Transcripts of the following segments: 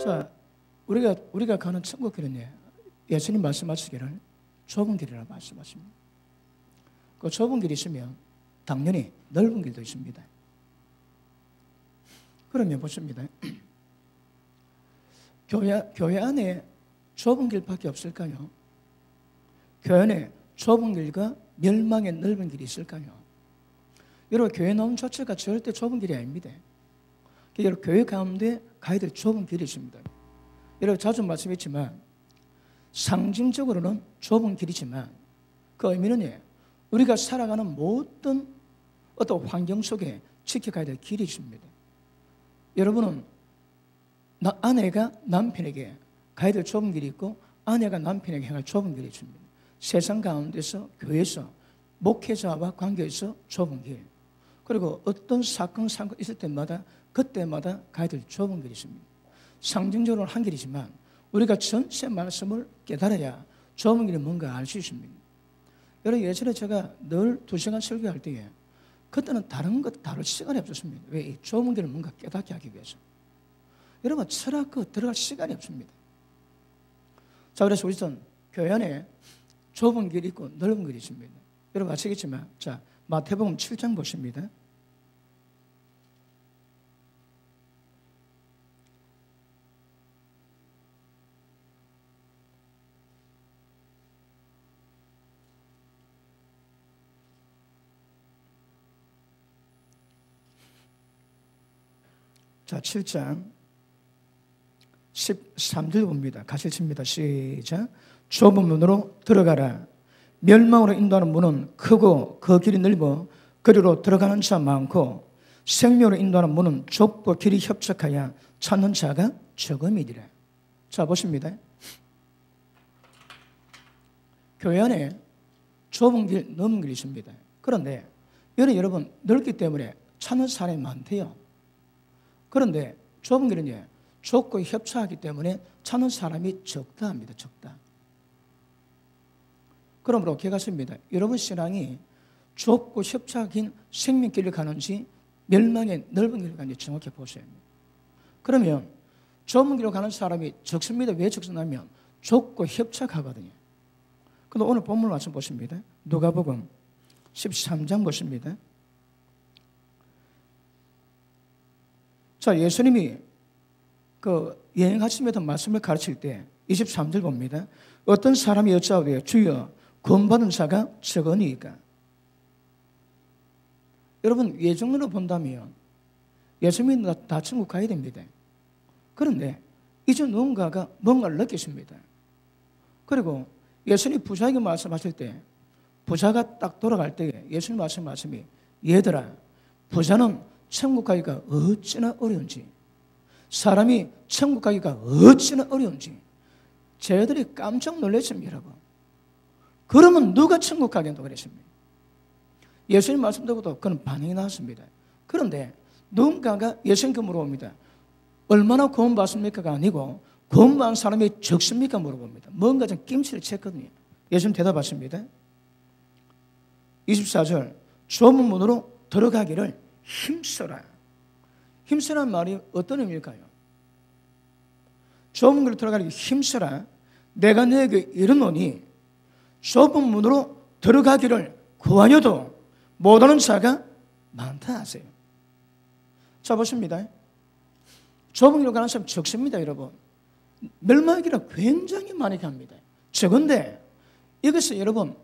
자, 우리가 가는 천국 길은 예수님 말씀하시기를 좁은 길이라고 말씀하십니다. 그 좁은 길이 있으면 당연히 넓은 길도 있습니다. 그러면 보십니다. 교회 안에 좁은 길밖에 없을까요? 교회 안에 좁은 길과 멸망의 넓은 길이 있을까요? 여러분, 교회 나온 자체가 절대 좁은 길이 아닙니다. 여러분, 교회 가운데 가야 될 좁은 길이 있습니다. 여러분, 자주 말씀했지만 상징적으로는 좁은 길이지만 그 의미는 우리가 살아가는 모든 어떤 환경 속에 지켜가야 될 길이 있습니다. 여러분은 아내가 남편에게 가야 될 좁은 길이 있고 아내가 남편에게 향할 좁은 길이 있습니다. 세상 가운데서, 교회에서, 목회자와 관계에서 좁은 길, 그리고 어떤 사건 있을 때마다 그때마다 가야 될 좁은 길이 있습니다. 상징적으로 한 길이지만 우리가 전체 말씀을 깨달아야 좁은 길이 뭔가 알 수 있습니다. 여러분, 예전에 제가 늘 2시간 설교할 때에 그때는 다른 것 다룰 시간이 없었습니다. 왜? 이 좁은 길을 뭔가 깨닫게 하기 위해서. 여러분, 철학 들어갈 시간이 없습니다. 자, 그래서 우리는 교회 안에 좁은 길이 있고 넓은 길이 있습니다. 여러분 아시겠지만, 자, 마태복음 7장 보십니다. 자, 7장 13절 봅니다. 같이 읽습니다. 시작. 좁은 문으로 들어가라. 멸망으로 인도하는 문은 크고 그 길이 넓어 그리로 들어가는 자 많고 생명으로 인도하는 문은 좁고 길이 협착하여 찾는 자가 적음이니라. 자, 보십니다. 교회 안에 좁은 길, 넓은 길이 있습니다. 그런데 여러분 넓기 때문에 찾는 사람이 많대요. 그런데 좁은 길은 좁고 협착하기 때문에 찾는 사람이 적다 합니다. 적다. 그러므로 개가십니다. 여러분 신앙이 좁고 협착인 생명길을 가는지 멸망의 넓은 길을 가는지 정확히 보셔야 합니다. 그러면 좁은 길로 가는 사람이 적습니다. 왜 적습니까? 좁고 협착하거든요. 그런데 오늘 본문 말씀 보십니다. 누가복음 13장 보십니다. 자, 예수님이 여행하시면서 말씀을 가르칠 때 23절 봅니다. 어떤 사람이 여짜오되 주여 구원받은 자가 적으니까. 여러분, 예정론으로 본다면 예수님이 다 천국 가야 됩니다. 그런데 이제 누군가가 뭔가를 느꼈습니다. 그리고 예수님이 부자에게 말씀하실 때 부자가 딱 돌아갈 때 예수님 말씀이 얘들아, 부자는 천국 가기가 어찌나 어려운지, 사람이 천국 가기가 어찌나 어려운지 저희들이 깜짝 놀랐습니다. 여러분, 그러면 누가 천국 가겠다고 그랬습니다. 예수님 말씀 듣고도 그런 반응이 나왔습니다. 그런데 누군가가 예수님께 물어봅니다. 얼마나 구원받습니까가 아니고 구원받은 사람이 적습니까 물어봅니다. 뭔가 좀 김치를 챘거든요. 예수님 대답하십니다. 24절 좁은 문으로 들어가기를 힘써라. 힘쓰라는 말이 어떤 의미일까요? 좁은 길로 들어가기 힘써라. 내가 너에게 이르노니 좁은 문으로 들어가기를 구하여도 못하는 자가 많다 하세요. 자, 보십니다. 좁은 길로 가는 사람 적습니다, 여러분. 멸망의 길은 굉장히 많이 갑니다. 적은데 이것을 여러분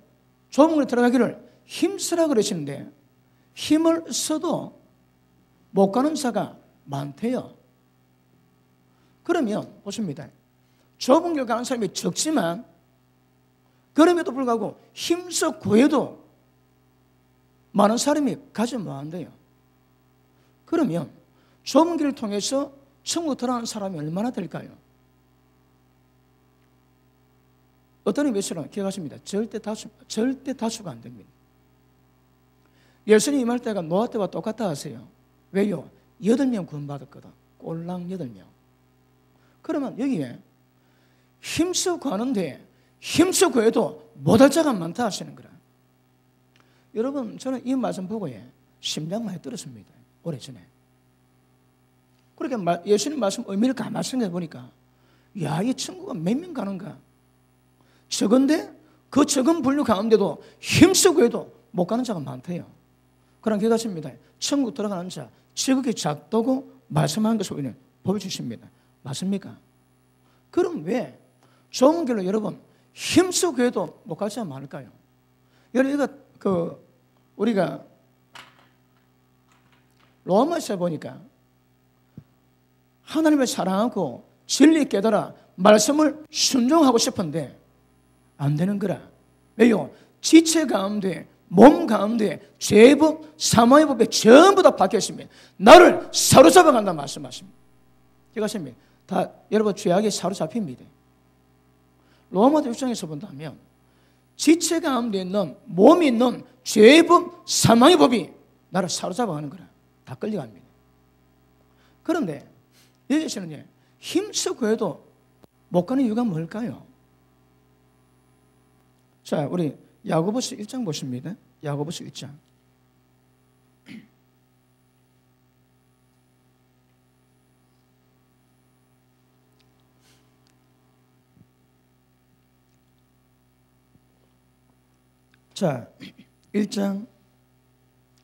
좁은 길로 들어가기를 힘쓰라 그러시는데 힘을 써도 못 가는 자가 많대요. 그러면 보십니다. 좁은 길 가는 사람이 적지만 그럼에도 불구하고 힘써 구해도 많은 사람이 가지 못한대요. 그러면 좁은 길을 통해서 천국 들어가는 사람이 얼마나 될까요? 어떤 의미에서는 기억하십니다. 절대 다수가 안 됩니다. 예수님 임할 때가 노아 때와 똑같다 하세요. 왜요? 8명 구원받았거든. 꼴랑 8명. 그러면 여기에 힘써 구하는데 힘써 구해도 못할 자가 많다 하시는 거라. 여러분, 저는 이 말씀 보고 심장 많이 떨었습니다. 오래전에. 그렇게 예수님 말씀 의미를 가만히 생각해 보니까 야, 이 천국은 몇 명 가는가? 적은데 그 적은 분류 가운데도 힘쓰고 해도 못 가는 자가 많대요. 그런 게 같습니다. 천국 들어가는 자 지극히 작다고 말씀하는 것을 우리는 보여주십니다. 맞습니까? 그럼 왜 좋은 길로 여러분 힘쓰고 해도 못 갈 자가 많을까요? 여러분 우리가 로마서에 보니까 하나님을 사랑하고 진리 깨달아 말씀을 순종하고 싶은데 안 되는 거라. 왜요? 지체 가운데 몸 가운데 죄법, 사망의 법에 전부 다 박혀 있습니다. 나를 사로잡아 간다 말씀하십니다. 이것입니다. 다 여러분 죄악에 사로잡힙니다. 로마서 6장에서 본다면 지체 가운데 있는 몸이 있는 죄법, 사망의 법이 나를 사로잡아 가는 거라. 다 끌려갑니다. 그런데 여기서는 힘쓰고 해도 못 가는 이유가 뭘까요? 자, 우리 야고보서 1장 보십니다. 야고보서 1장. 자, 1장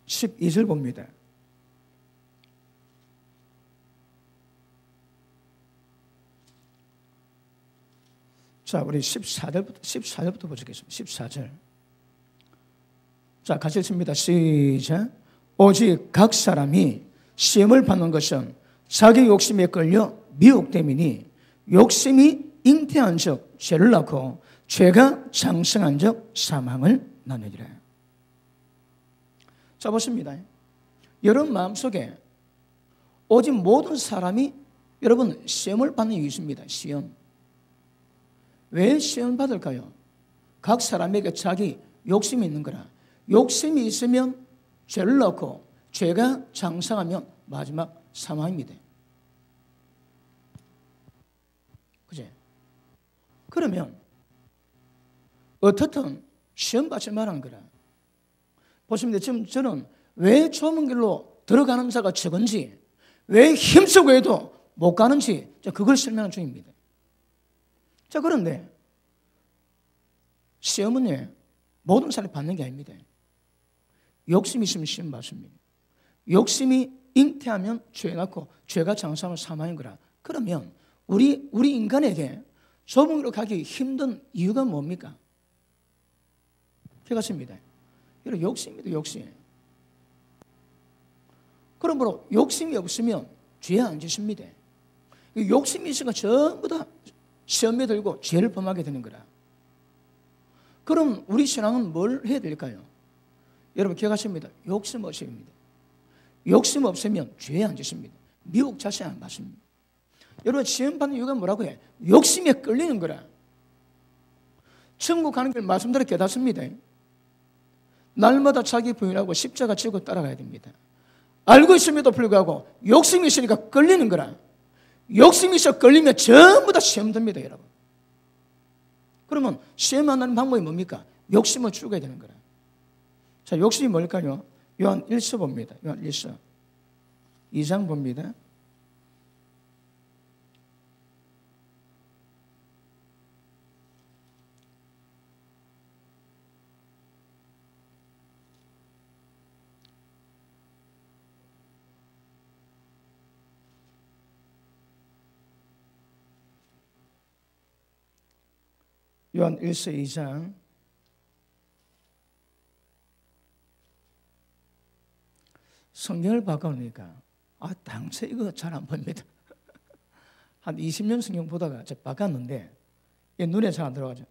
12절 봅니다. 자, 우리 14절부터 보시겠습니다. 14절. 자, 같이 읽습니다. 시작. 오직 각 사람이 시험을 받는 것은 자기 욕심에 끌려 미혹됨이니 욕심이 잉태한 적 죄를 낳고 죄가 장성한 적 사망을 낳느니라. 자, 보십니다. 여러분 마음속에 오직 모든 사람이 여러분 시험을 받는 이유 있습니다. 시험. 왜 시험 받을까요? 각 사람에게 자기 욕심이 있는 거라. 욕심이 있으면 죄를 낳고 죄가 장성하면 마지막 사망입니다. 그제? 그러면 어떻든 시험 받지 말라는 거라. 보십니다. 지금 저는 왜 좁은 길로 들어가는 자가 적은지, 왜 힘쓰고 해도 못 가는지 그걸 설명하는 중입니다. 자, 그런데 시험은 모든 사람이 받는 게 아닙니다. 욕심이 있으면 시험 받습니다. 욕심이 잉태하면 죄 낳고 죄가 장성하면 사망인 거라. 그러면 우리 인간에게 좁은 길로 가기 힘든 이유가 뭡니까? 그렇습니다. 이런 욕심입니다. 욕심. 그러므로 욕심이 없으면 죄 안 짓습니다. 욕심이 있으니까 전부 다 시험에 들고 죄를 범하게 되는 거라. 그럼 우리 신앙은 뭘 해야 될까요? 여러분 기억하십니다. 욕심 없습니다. 욕심 없으면 죄 안 짓습니다. 미혹 자체 안 받습니다. 여러분 시험 받는 이유가 뭐라고 해? 욕심에 끌리는 거라. 천국 가는 길 말씀대로 깨닫습니다. 날마다 자기 부인하고 십자가 지고 따라가야 됩니다. 알고 있음에도 불구하고 욕심이 있으니까 끌리는 거라. 욕심이 있어 끌리면 전부 다 시험 듭니다, 여러분. 그러면 시험 안 하는 방법이 뭡니까? 욕심을 죽여야 되는 거라. 자, 욕심이 뭘까요? 요한 1서 봅니다. 요한 1서 2장 봅니다. 요한 1서 2장 성경을 바꿔놓으니까 당최 이거 잘 안 보입니다. 한 20년 성경 보다가 제가 바꿨는데 눈에 잘 안 들어가죠.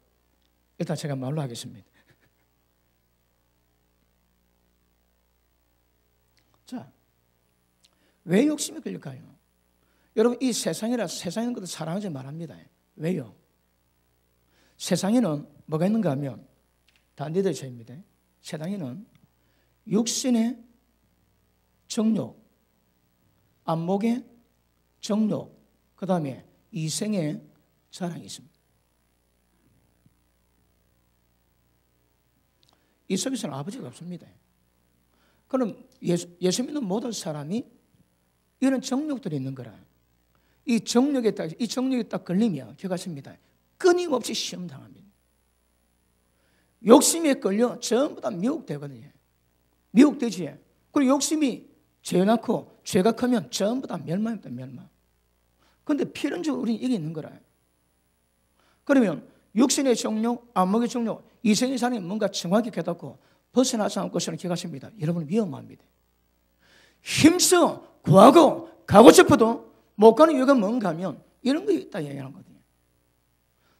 일단 제가 말로 하겠습니다. 자, 왜 욕심이 끌릴까요? 여러분 이 세상이라 세상인 것도 사랑하지 말합니다. 왜요? 세상에는 뭐가 있는가 하면 다 내려져 있습니다. 세상에는 육신의 정욕, 안목의 정욕, 그 다음에 이생의 자랑이 있습니다. 이 속에서는 아버지가 없습니다. 그럼 예수 믿는 모든 사람이 이런 정욕들이 있는 거라. 이 정욕에 딱 걸리면 기억하십니다. 끊임없이 시험 당합니다. 욕심에 걸려 전부 다 미혹되거든요. 미혹되지. 그리고 욕심이 죄놓고 죄가 크면 전부 다 멸망입니다. 멸망. 그런데 필연적으로 우리는 이게 있는 거라. 그러면 육신의 정욕, 안목의 정욕, 이생의 사람이 뭔가 정확히 깨닫고 벗어나지 않을 것을 기억하십니다. 여러분 위험합니다. 힘써 구하고 가고 싶어도 못 가는 이유가 뭔가 하면 이런 게 있다 얘기하는 거거든요.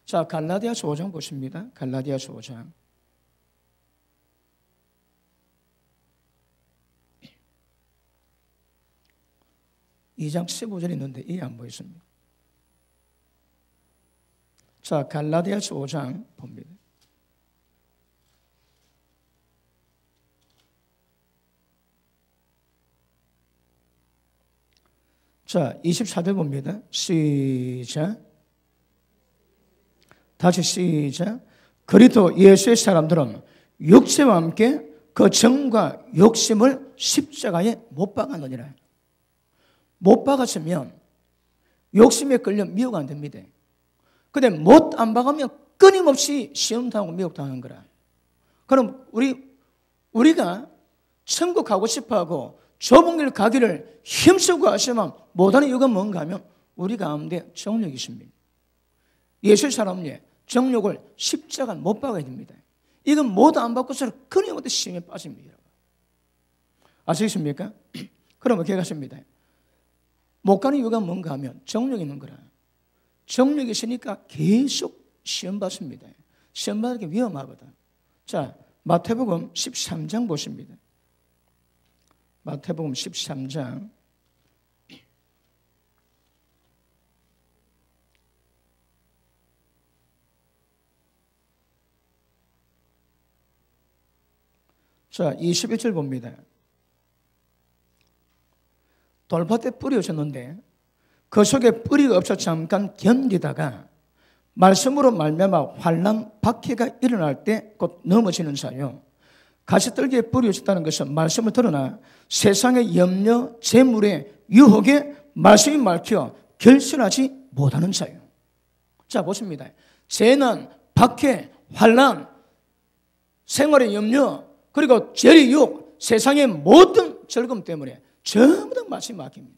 자, 갈라디아서 5장 보십니다. 갈라디아서 5장. 이 장 15절이 있는데 이게 안 보였습니다. 자, 갈라디아서 5장 봅니다. 자, 24절 봅니다. 시작. 다시 시작. 그리스도 예수의 사람들은 육체와 함께 그 정과 욕심을 십자가에 못 박았느니라. 못 박았으면 욕심에 끌려 미혹 안 됩니다. 근데 못 안 박으면 끊임없이 시험당하고 미혹당하는 거라. 그럼 우리가 천국 가고 싶어하고 좁은 길 가기를 힘쓰고 하시면 못하는 이유가 뭔가 하면 우리 가운데 정욕이 있습니다. 예수의 사람은 정욕을 십자가 못 박아야 됩니다. 이건 못 안 받고서 끊임없이 시험에 빠집니다. 아시겠습니까? 그러면 기억하십니다. 못 가는 이유가 뭔가 하면 정욕이 있는 거라. 정욕이 있으니까 계속 시험 받습니다. 시험 받는 게 위험하거든. 자, 마태복음 13장 보십니다. 마태복음 13장. 자, 21절 봅니다. 돌밭에 뿌려졌는데 그 속에 뿌리가 없어 잠깐 견디다가 말씀으로 말미암아 환난 박해가 일어날 때 곧 넘어지는 자요. 가시떨기에 뿌려졌다는 것은 말씀을 들으나 세상의 염려, 재물의 유혹에 말씀이 막혀 결실하지 못하는 자요. 자, 보십니다. 재난, 박해, 환난, 생활의 염려, 그리고 죄의 유혹, 세상의 모든 즐거움 때문에 전부 다 말씀이 막힙니다.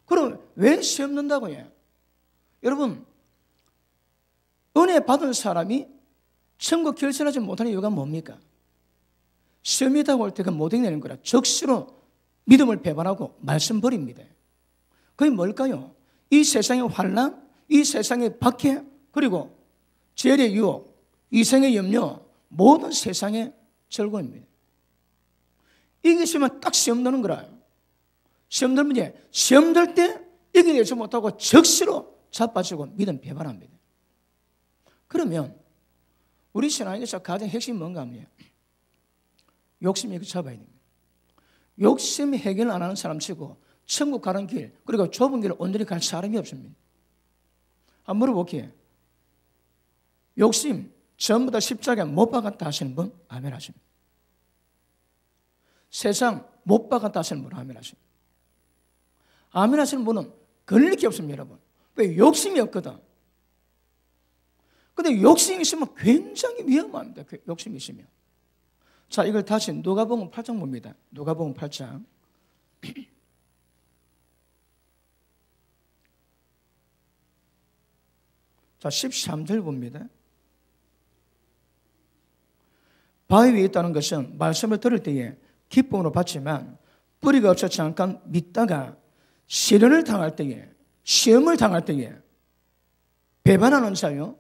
그럼 왜 시험 넣는다고 해요? 여러분, 은혜 받은 사람이 천국 결실하지 못하는 이유가 뭡니까? 시험이 다가올 때 그 못 이겨내는 거라. 적시로 믿음을 배반하고 말씀 버립니다. 그게 뭘까요? 이 세상의 환난, 이 세상의 박해, 그리고 죄의 유혹, 이생의 염려, 모든 세상의 즐거움입니다. 이게 있으면 딱 시험 드는 거라. 시험 들면 시험 들 때 이겨내지 못하고 적시로 자빠지고 믿음 배반합니다. 그러면 우리 신앙에서 가장 핵심이 뭔가 하면 욕심이 잡아야 됩니다. 욕심 해결 안 하는 사람 치고 천국 가는 길, 그리고 좁은 길을 온전히 갈 사람이 없습니다. 한번 물어볼게요. 욕심 전부 다 십자가에 못 박았다 하시는 분 아멘 하십니다. 세상 못 박았다 하시는 분 아멘 하십니다. 아멘 하시는 분은 걸릴 게 없습니다, 여러분. 왜? 욕심이 없거든. 근데 욕심이 있으면 굉장히 위험합니다. 욕심이 있으면. 자, 이걸 다시 누가복음 8장 봅니다. 누가복음 8장. 자, 13절 봅니다. 바위 위에 있다는 것은 말씀을 들을 때에 기쁨으로 받지만 뿌리가 없어 잠깐 믿다가 시련을 당할 때에, 시험을 당할 때에 배반하는 자요,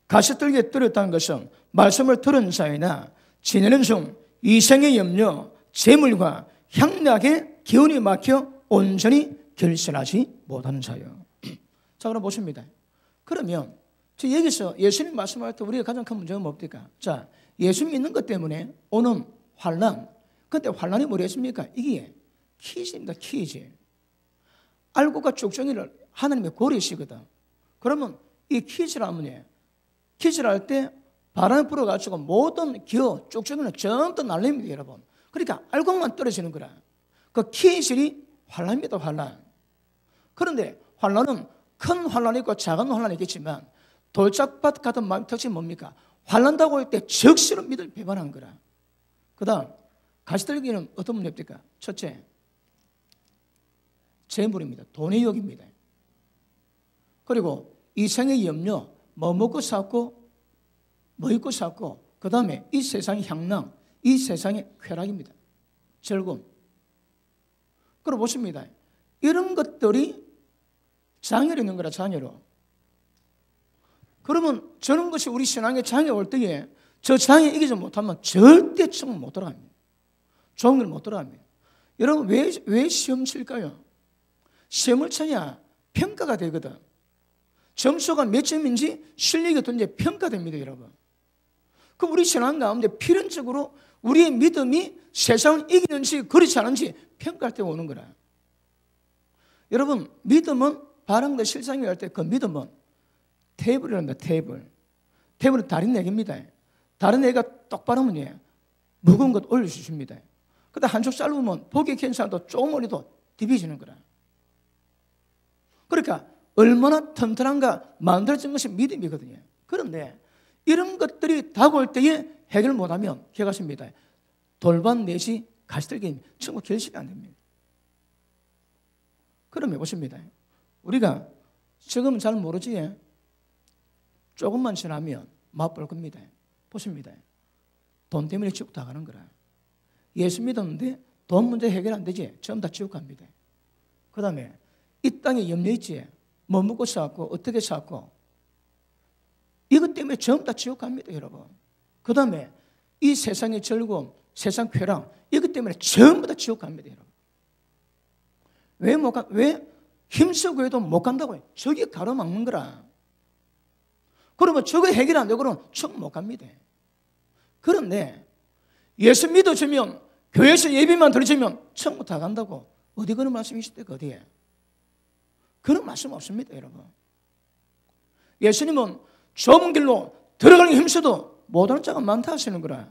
가시떨기에 떨어졌다는 것은 말씀을 들은 자이나 지내는 중 이생의 염려, 재물과 향락의 기운이 막혀 온전히 결실하지 못하는 자요. 자, 그럼 보십니다. 그러면 여기서 예수님 말씀할 때 우리가 가장 큰 문제가 뭡니까? 자, 예수 믿는 것 때문에 오는 환난. 그때 환난이 뭐겠습니까? 이게 퀴즈입니다. 퀴즈. 알고가 쭉정이를 하나님의 고리시거든. 그러면 이 퀴즈를 하면 퀴즈를 할 때 바람이 불어가지고 모든 기어 쭉정이는 전부 날립니다, 여러분. 그러니까 알고만 떨어지는 거라. 그 퀴즈이 환난입니다, 환난. 그런데 환란은 큰 환란이 있고 작은 환란이 있겠지만 돌짝밭 같은 마음의 특징이 뭡니까? 환란다고 할 때 적시로 믿을 배반한 거라. 그 다음 가시떨기는 어떤 문제입니까? 첫째, 재물입니다. 돈의 욕입니다. 그리고 이생의 염려, 뭐 먹고 살고 뭐 입고 살고, 그 다음에 이 세상의 향락, 이 세상의 쾌락입니다. 즐거움. 그럼 보십니다. 이런 것들이 장애로 있는 거라, 장애로. 그러면 저런 것이 우리 신앙에 장애 올 때에 저 장애 이기지 못하면 절대 천국 못 들어갑니다. 좋은 길 못 들어갑니다. 여러분, 왜 시험 칠까요? 시험을 쳐야 평가가 되거든. 점수가 몇 점인지 실력이 어떤지 평가됩니다, 여러분. 그럼 우리 신앙 가운데 필연적으로 우리의 믿음이 세상을 이기는지 그렇지 않은지 평가할 때 오는 거라. 여러분, 믿음은 바람과 실상이 할 때 그 믿음은 테이블이랍니다. 테이블은 다른 얘기입니다. 다른 얘기가 똑바로 하면 무거운 것 올려주십니다. 그런데 한쪽 짧으면 보기 괜찮아도 조금 올려도 디비지는 거라. 그러니까 얼마나 튼튼한가 만들어진 것이 믿음이거든요. 그런데 이런 것들이 다가올 때에 해결 못하면 기억하십니다. 돌반 내시 가시떨기 천국 결실이 안 됩니다. 그러면 보십니다. 우리가 지금은 잘 모르지 조금만 지나면 맛볼 겁니다. 보십니다. 돈 때문에 지옥 다 가는 거라. 예수 믿었는데 돈 문제 해결 안 되지 전부 다 지옥 갑니다. 그 다음에 이 땅에 염려 있지. 뭐 먹고 살고 어떻게 살고 이것 때문에 전부 다 지옥 갑니다, 여러분. 그 다음에 이 세상의 즐거움, 세상 쾌락 이것 때문에 전부 다 지옥 갑니다, 여러분. 왜 힘쓰고 해도 못 간다고요? 저기 가로막는 거라. 그러면 저거 해결 안 되고는 천국 못 갑니다. 그런데 예수 믿어주면 교회에서 예배만 들어주면 천국 다 간다고 어디 그런 말씀이 있을 때가 어디에? 그런 말씀 없습니다, 여러분. 예수님은 좁은 길로 들어가는 힘써도 못하는 자가 많다 하시는 거라.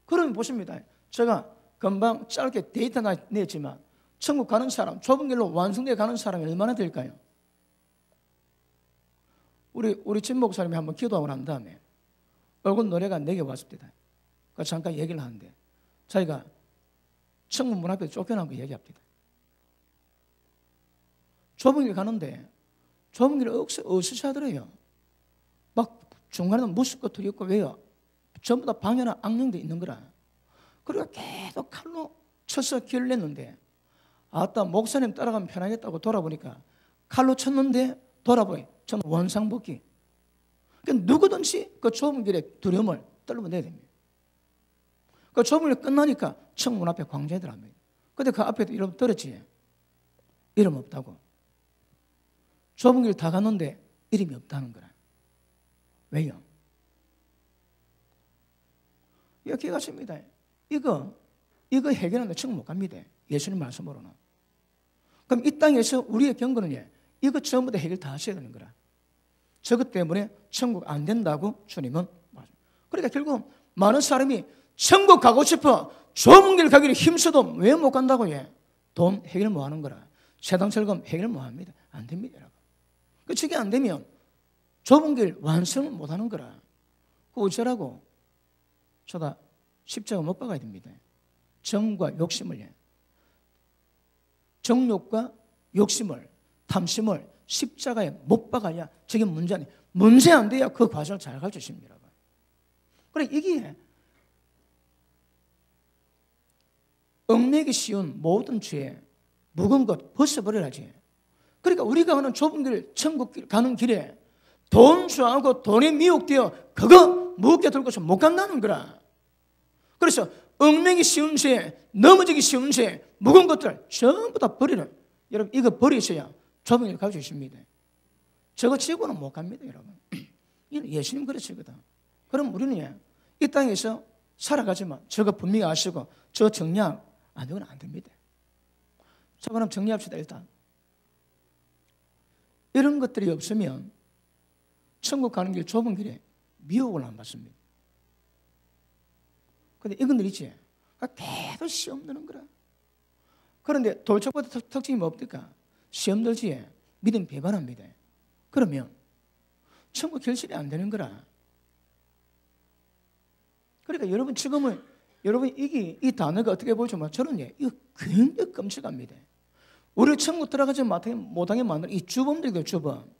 그러면 보십니다. 제가 금방 짧게 데이터 냈지만 천국 가는 사람, 좁은 길로 완성되어 가는 사람이 얼마나 될까요? 우리 진 목사님이 한번 기도하고 난 다음에 얼굴 노래가 내게 왔습니다. 잠깐 얘기를 하는데 자기가 천국 문 앞에 쫓겨난 거 얘기합니다. 좁은 길 가는데 좁은 길을 어수시 하더래요. 막 중간에는 무슨 것들이 있고 왜요? 전부 다 방해나 악령도 있는 거라. 그리고 계속 칼로 쳐서 길을 냈는데 아따 목사님 따라가면 편하겠다고 돌아보니까 칼로 쳤는데 돌아보니 저는 원상복귀. 그러니까 누구든지 그 좁은 길에 두려움을 떨어내야 됩니다. 그 좁은 길 끝나니까 천문 앞에 광자애들 합니다. 근데 그 앞에도 이름 들었지? 이름 없다고. 좁은 길 다 갔는데 이름이 없다는 거라. 왜요? 여기 가십니다. 이거 해결하면 천국 못 갑니다. 예수님 말씀으로는. 그럼 이 땅에서 우리의 경고는 이거 전부 다 해결 다 하셔야 되는 거라. 저것 때문에 천국 안 된다고 주님은 말합니다. 그러니까 결국 많은 사람이 천국 가고 싶어 좁은 길 가기를 힘써도 왜 못 간다고 해? 돈 해결 못 하는 거라. 세상 즐거움 해결 못 합니다. 안 됩니다, 여러분. 저게 안 되면 좁은 길 완성을 못 하는 거라. 그 어쩌라고? 저다 십자가 못 박아야 됩니다. 정과 욕심을 정욕과 욕심을 탐심을 십자가에 못 박아야 저게 문제 아니에요. 문제 안 돼야 그 과정을 잘 가르쳐주십니다. 그래 이게 얽매기 쉬운 모든 죄 무거운 것 벗어버려야지. 그러니까 우리가 하는 좁은 길 천국 가는 길에 돈 좋아하고 돈에 미혹되어 그거 무겁게 들고서 못 간다는 거라. 그래서 얽매기 쉬운 죄, 넘어지기 쉬운 죄, 무거운 것들 전부 다 버리는. 여러분 이거 버리셔야 좁은 길 가주십니다. 저거 치고는 못 갑니다, 여러분. 예수님 그러시거든. 그럼 우리는 이 땅에서 살아가지만 저거 분명히 아시고 저 정리하면 안 되면 안 됩니다. 자, 그럼 정리합시다. 일단 이런 것들이 없으면 천국 가는 길 좁은 길에 미혹을 안 받습니다. 근데 이건 있지. 계속 시험 드는 거라. 그런데 돌촉보다 특징이 뭡니까? 시험 들지에 믿음 배반합니다. 그러면 천국 결실이 안 되는 거라. 그러니까 여러분 지금은 여러분 이 단어가 어떻게 보지만 저는 이거 굉장히 끔찍합니다. 우리 천국 들어가지 못하게 만드는 이 주범들이에요, 주범.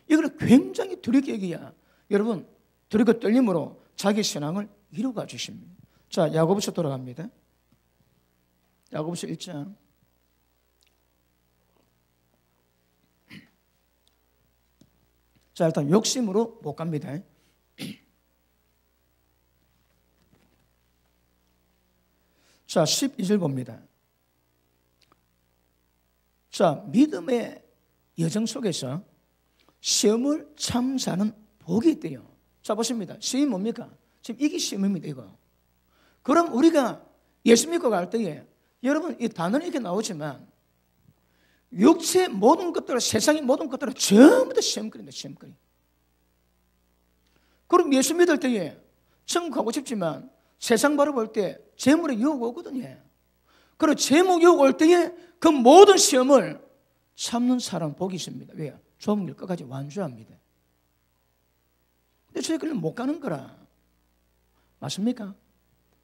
이거는 굉장히 두렵게 여기야. 여러분 두렵고 떨림으로 자기 신앙을 이루가 주십니다. 자, 야고보서 돌아갑니다. 야고보서 1장. 자, 일단 욕심으로 못 갑니다. 자, 12절 봅니다. 자, 믿음의 여정 속에서 시험을 참사는 복이 있대요. 자, 보십니다. 시험이 뭡니까? 지금 이게 시험입니다, 이거. 그럼 우리가 예수 믿고 갈 때에 여러분 이 단어는 이렇게 나오지만 육체의 모든 것들을 세상의 모든 것들을 전부 다 시험거리입니다, 시험거리. 그럼 예수 믿을 때에 천국 가고 싶지만 세상 바라볼 때 재물의 유혹 오거든요. 그리고 재물 유혹 올 때에 그 모든 시험을 참는 사람 복이 있습니다. 왜요? 좁은 길 끝까지 완주합니다. 근데 저희 길은 못 가는 거라. 맞습니까?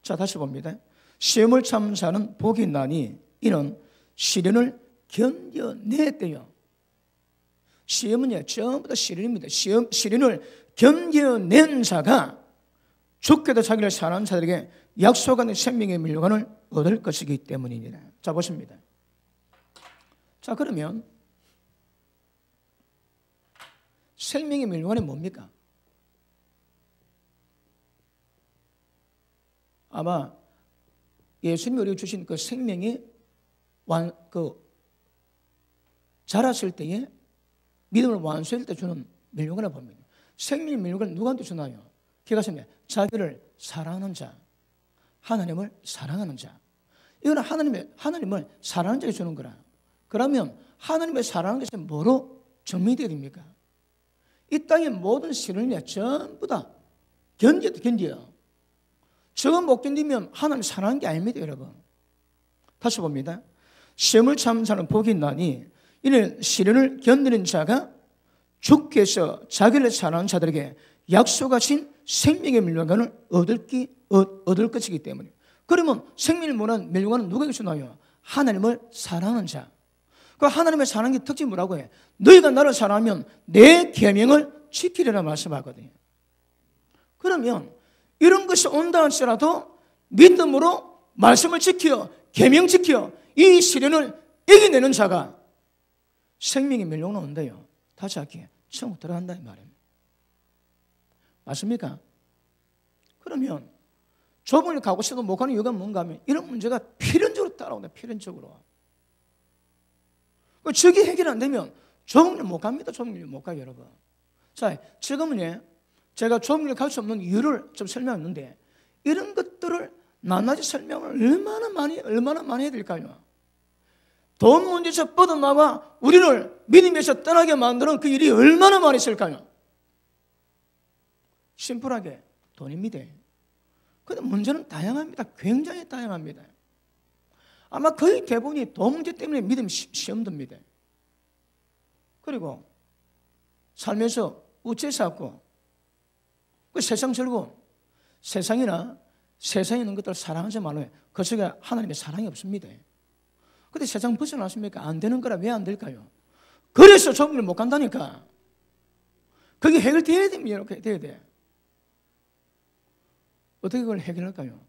자, 다시 봅니다. 시험을 참는 자는 복이 있나니 이는 시련을 견뎌냈대요. 시험은요, 전부 다 시련입니다. 시련을 견뎌낸 자가 죽게도 자기를 사랑하는 자들에게 약속하는 생명의 밀려관을 얻을 것이기 때문이니라. 자, 보십니다. 자, 그러면 생명의 밀려관이 뭡니까? 아마 예수님이 우리에게 주신 그 생명이 자랐을 때에 믿음을 완수할 때 주는 밀려관을 봅니다. 생명의 밀려관을 누구한테 주나요? 기억하십니까? 자기를 사랑하는 자, 하나님을 사랑하는 자. 이거는 하나님을 사랑하는 자에게 주는 거라. 그러면 하나님을 사랑하는 것이 뭐로 증명되어야 됩니까? 이 땅의 모든 시련을 전부 다 견뎌요. 저거 못 견디면 하나님 사랑하는 게 아닙니다, 여러분. 다시 봅니다. 시험을 참는 자는 복이 있나니 이는 시련을 견디는 자가 주께서 자기를 사랑하는 자들에게 약속하신 생명의 밀려관을 얻을 것이기 때문에. 그러면 생명의 밀려관은 누구에게 주나요? 하나님을 사랑하는 자. 그 하나님을 사랑하는 게 특징이 뭐라고 해? 너희가 나를 사랑하면 내 계명을 지키리라 말씀하거든요. 그러면 이런 것이 온다 할지라도 믿음으로 말씀을 지켜, 계명 지켜 이 시련을 이겨내는 자가 생명의 밀려관을 온대요. 다시 할게요. 천국 들어간다 이 말입니다. 맞습니까? 그러면 좁은 길 가고 싶어도 못 가는 이유가 뭔가 하면 이런 문제가 필연적으로 따라온다. 필연적으로. 저게 해결 안 되면 좁은 길 못 갑니다. 좁은 길 못 가요, 여러분. 자, 지금은 제가 좁은 길 갈 수 없는 이유를 좀 설명했는데 이런 것들을 낱낱이 설명을 얼마나 많이 해야 될까요? 돈 문제에서 뻗어나와 우리를 믿음에서 떠나게 만드는 그 일이 얼마나 많이 있을까요? 심플하게 돈입니다. 그런데 문제는 다양합니다. 굉장히 다양합니다. 아마 거의 대부분이 돈 문제 때문에 믿음이 시험 듭니다. 그리고 살면서 우째 쌓고 그 세상 즐거움, 세상에 있는 것들을 사랑하지 말아요. 그 속에 하나님의 사랑이 없습니다. 근데 세상 벗어났습니까? 안 되는 거라. 왜 안 될까요? 그래서 좁은 길 못 간다니까. 그게 해결돼야 됩니다. 이렇게 돼야 돼. 어떻게 그걸 해결할까요?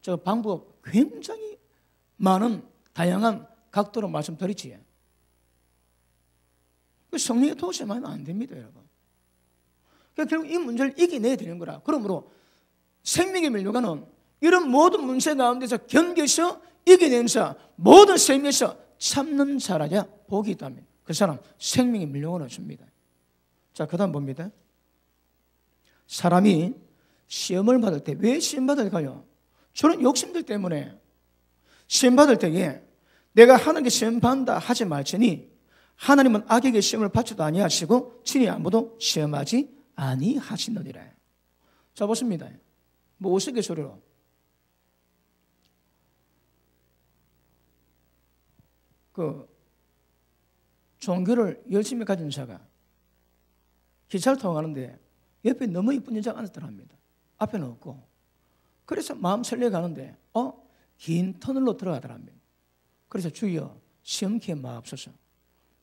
저 방법 굉장히 많은 다양한 각도로 말씀드리지. 성령의 도우심만 하면 안 됩니다, 여러분. 그러니까 결국 이 문제를 이겨내야 되는 거라. 그러므로 생명의 밀려가는 이런 모든 문제 가운데서 견뎌서 이겨내는 자, 모든 삶에서 참는 자라야 복이 있다면 그 사람 생명의 밀려가는 줍니다. 자, 그 다음 봅니다. 사람이 시험을 받을 때 왜 시험 받을까요? 저는 욕심들 때문에 시험 받을 때에 내가 하나님께 시험 받는다 하지 말지니 하나님은 악에게 시험을 받지도 아니하시고 친히 아무도 시험하지 아니하시느니라. 자, 보십니다. 뭐 우스갯소리로 종교를 열심히 가진 자가 기차를 타고 가는데 옆에 너무 이쁜 여자가 앉았더랍니다. 앞에는 없고. 그래서 마음 설레 가는데 긴 터널로 들어가더랍니다. 그래서 주여 시험케 마옵소서.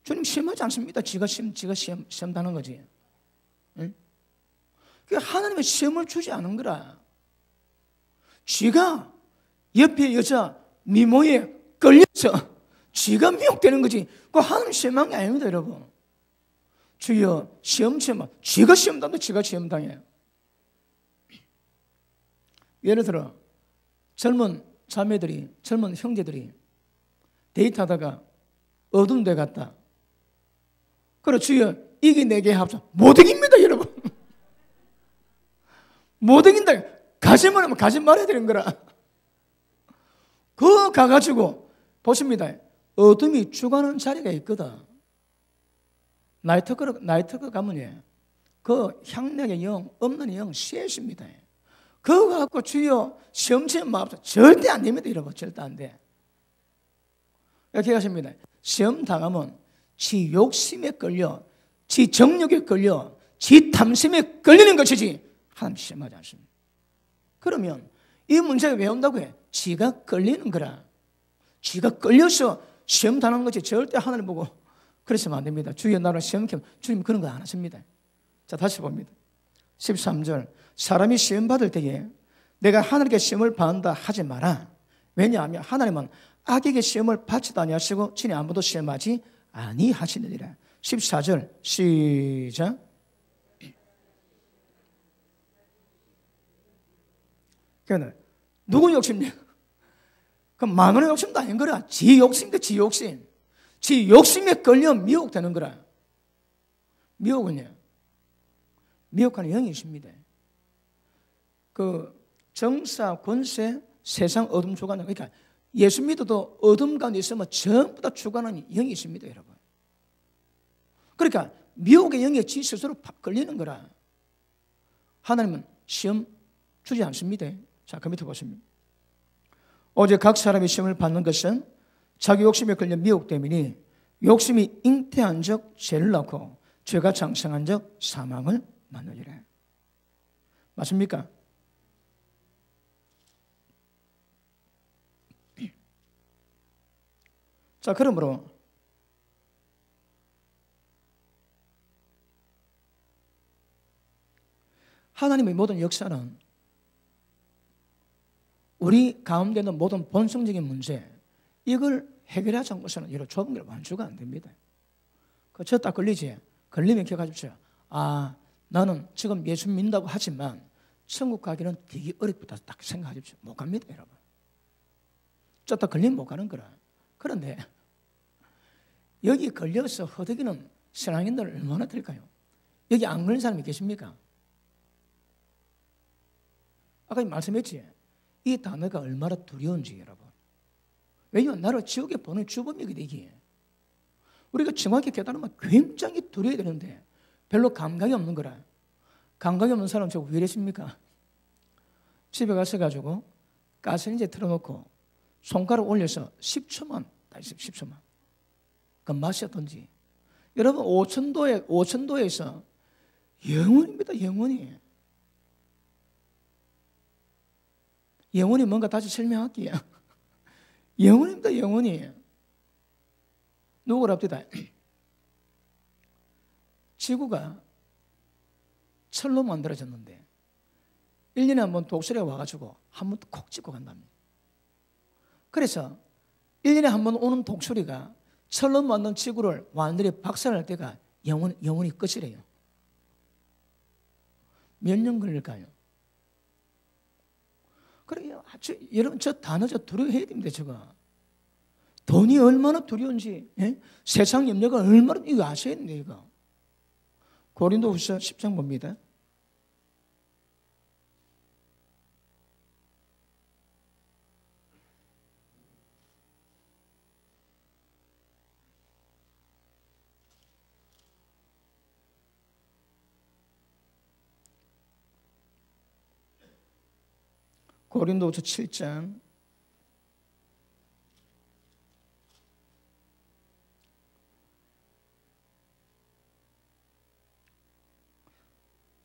주님 시험하지 않습니다. 지가 시험하는 거지. 응? 하나님은 시험을 주지 않은 거라. 쥐가 옆에 여자 미모에 끌려서 쥐가 미혹되는 거지. 그 하나님 시험한 게 아닙니다, 여러분. 주여 시험, 쥐가 시험당도 쥐가 시험당해요. 예를 들어 젊은 자매들이, 젊은 형제들이 데이트하다가 어두운 데 갔다. 그래 주여 이게 내게 합쳐. 못 이깁니다, 여러분. 못 이긴다. 가지 말하면 가지 말아야 되는 거라. 그 가가지고 보십니다. 어둠이 죽어가는 자리가 있거든. 나이트클 가면 그 향락의 영, 없는 영 셋입니다. 그거 갖고 주여 시험치는 마음 절대 안 됩니다, 여러분. 절대 안 돼. 이렇게 하십니다. 시험 당하면 지 욕심에 끌려, 지 정욕에 끌려, 지 탐심에 걸리는 것이지 하나님 시험하지 않습니다. 그러면 이 문제가 왜 온다고 해? 지가 끌리는 거라. 지가 끌려서 시험 당하는 거지 절대 하나님 보고 그랬으면 안 됩니다. 주여 나를 시험케. 주님 그런 거 안 하십니다. 자, 다시 봅니다. 13절. 사람이 시험 받을 때에 내가 하나님께 시험을 받는다 하지 마라. 왜냐하면 하나님은 악에게 시험을 받지도 아니하시고 친히 아무도 시험하지 아니하시느니라. 14절 시작. 그러니까 누구 욕심이냐? 그럼 만원의 욕심도 아닌 거라. 지 욕심인데 지 욕심. 지 욕심에 걸려 미혹되는 거라. 미혹은요, 미혹하는 영이 있습니다. 그 정사, 권세, 세상 어둠 주관자. 그러니까 예수 믿어도 어둠 가운데 있으면 전부 다 주관하는 영이 있습니다, 여러분. 그러니까 미혹의 영에 지 스스로 걸리는 거라. 하나님은 시험 주지 않습니다. 자, 그 밑에 보십니다. 오직 각 사람이 시험을 받는 것은 자기 욕심에 걸려 미혹됨이니 욕심이 잉태한 적 죄를 낳고 죄가 장성한 적 사망을 낳느니라. 맞습니까? 자, 그러므로 하나님의 모든 역사는 우리 가운데 있는 모든 본성적인 문제, 이걸 해결하지 않고서는 이런 좁은 길 완주가 안 됩니다. 저 딱 걸리지? 걸리면 기억하십시오. 아, 나는 지금 예수 믿는다고 하지만 천국 가기는 되게 어렵다 딱 생각하십시오. 못 갑니다, 여러분. 저 딱 걸리면 못 가는 거라. 그런데 여기 걸려서 허덕이는 신앙인들 얼마나 될까요? 여기 안 걸린 사람이 계십니까? 아까 말씀했지? 이 단어가 얼마나 두려운지, 여러분. 왜냐하면 나를 지옥에 보는 주범이거든, 이게. 우리가 정확히 깨달으면 굉장히 두려워야 되는데 별로 감각이 없는 거라. 감각이 없는 사람은 저거 왜 이랬습니까? 집에 가셔가지고 가스레인지에 틀어놓고 손가락 올려서 10초만, 10초만. 그 맛이 어떤지. 여러분, 5,000도에서 영원입니다, 영원히. 영원히 뭔가 다시 설명할게요. 영원입니다, 영원히. 누구랍니다. 지구가 철로 만들어졌는데 1년에 한 번 독수리가 와가지고 한 번 콕 찍고 간답니다. 그래서 1년에 한 번 오는 독수리가 철로 만든 지구를 완전히 박살낼 때가 영원히 끝이래요. 몇 년 걸릴까요? 그래요. 여러분, 저 단어 두려워해야 됩니다, 저거. 돈이 얼마나 두려운지, 예? 세상 염려가 얼마나, 이거 아셔야 됩니다, 이거. 고린도후서 10장 봅니다. 고린도후서 7장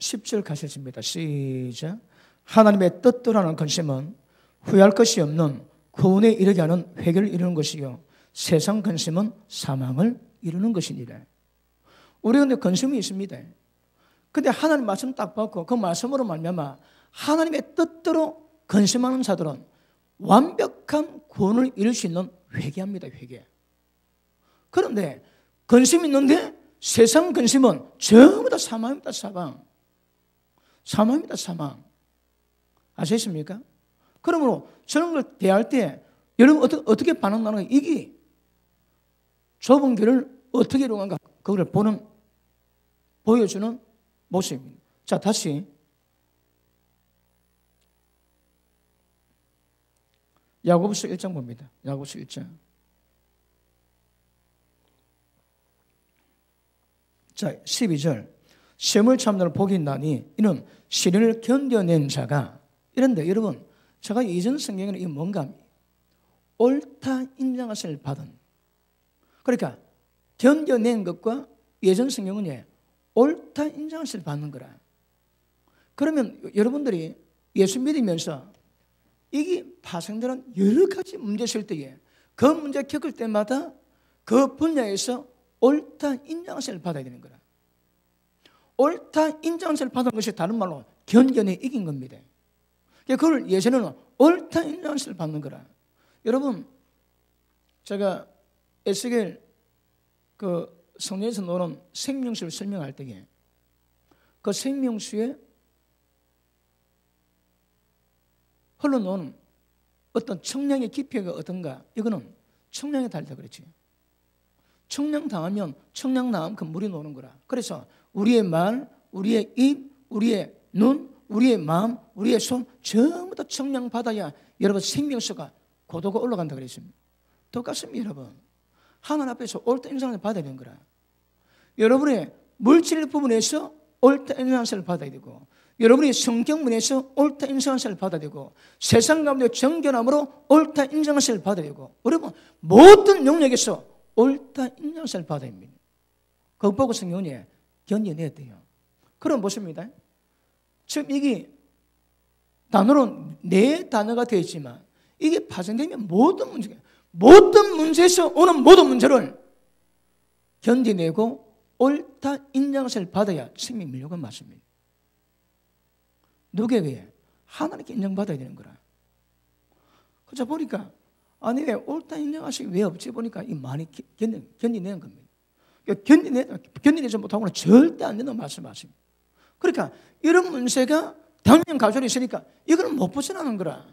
10절 가셨습니다. 시작. 하나님의 뜻대로 하는 근심은 후회할 것이 없는 구원에 이르게 하는 회개를 이루는 것이요 세상 근심은 사망을 이루는 것이니라. 우리 근데 근심이 있습니다. 근데 하나님 말씀 딱 받고 그 말씀으로 말미암아 하나님의 뜻대로 근심하는 자들은 완벽한 구원을 이룰 수 있는 회개합니다. 회개. 그런데 근심이 있는데 세상 근심은 전부 다 사망입니다. 사망입니다. 사망. 아시겠습니까? 그러므로 저런 걸 대할 때 여러분 어떻게 반응하는가? 이게 좁은 길을 어떻게 이루는가? 그걸 보여주는 모습입니다. 자, 다시 야고보서 1장 봅니다. 야고보서 1장. 자, 12절. 시험을 참는 복이 있나니 이는 시련을 견뎌낸 자가. 이런데 여러분, 제가 이전 성경에는 이 뭔가 옳다 인정하심을 받은. 그러니까 견뎌낸 것과 예전 성경은 옳다 인정하심을 받는 거라. 그러면 여러분들이 예수 믿으면서 이게 파생되는 여러 가지 문제 있을 때에 그 문제 겪을 때마다 그 분야에서 옳다 인정하심을 받아야 되는 거라. 옳다 인정하심을 받은 것이 다른 말로 견뎌내 이긴 겁니다. 그걸 예전에는 옳다 인정하심을 받는 거라. 여러분, 제가 에스겔 그 성경에서 나오는 생명수를 설명할 때에 그 생명수에 흘러놓은 어떤 청량의 깊이가 어떤가? 이거는 청량에 달다 그랬지. 청량 당하면 청량 당하면 그 물이 노는 거라. 그래서 우리의 말, 우리의 입, 우리의 눈, 우리의 마음, 우리의 손 전부 다 청량 받아야 여러분 생명수가 고도가 올라간다 그랬습니다. 똑같습니다, 여러분. 하나님 앞에서 옳다 인정을 받아야 되는 거라. 여러분의 물질 부분에서 옳다 인정을 받아야 되고, 여러분이 성경문에서 옳다 인정을 받아야 되고, 세상 가운데 정결함으로 옳다 인정을 받아야 되고, 여러분 모든 영역에서 옳다 인정을 받아야 됩니다. 그거 보고 성경이 견뎌내야 돼요. 그럼 보십니다. 지금 이게 단어로 네 단어가 되어 있지만 이게 파생되면 모든 문제에서 오는 모든 문제를 견디내고 옳다 인정을 받아야 생명 밀려가 맞습니다. 누구에게? 하나님께 인정받아야 되는 거라. 그래서 보니까 아니 왜 옳다 인정하시기 왜 없지 보니까 이 많이 견디내는 겁니다. 견디내지 못하고는 절대 안 된다고 말씀하십니다. 그러니까 이런 문제가 당면 가족이 있으니까 이거는 못 벗어나는 거라.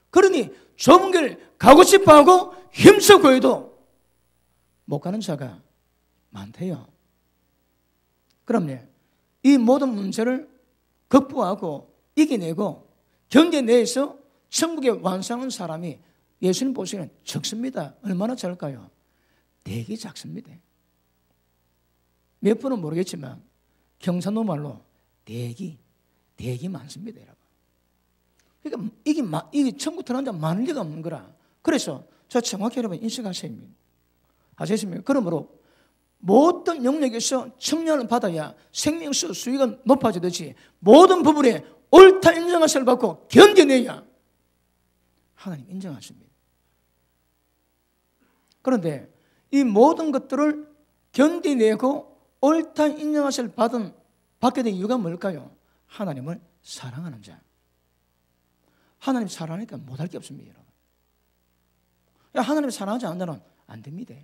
그러니 좁은 길 가고 싶어하고 힘쓰고 해도 못 가는 자가 많대요. 그럼요. 이 모든 문제를 극복하고 이겨내고 견뎌내서 천국에 완성한 사람이 예수님 보시기에는 적습니다. 얼마나 적을까요? 되게 작습니다. 몇 분은 모르겠지만 경상도 말로 되게 많습니다, 여러분. 그러니까 이게 천국 들어간 자 많을 리가 없는 거라. 그래서 저 정확히 여러분 인식하셔야 합니다. 아시겠습니까? 그러므로 모든 영역에서 청량을 받아야 생명수 수위가 높아지듯이 모든 부분에 옳다 인정하심을 받고 견뎌내야 하나님 인정하십니다. 그런데 이 모든 것들을 견디내고 옳다 인정하심을 받게 된 이유가 뭘까요? 하나님을 사랑하는 자. 하나님 사랑하니까 못할 게 없습니다, 여러분. 하나님을 사랑하지 않는 자는 안 됩니다.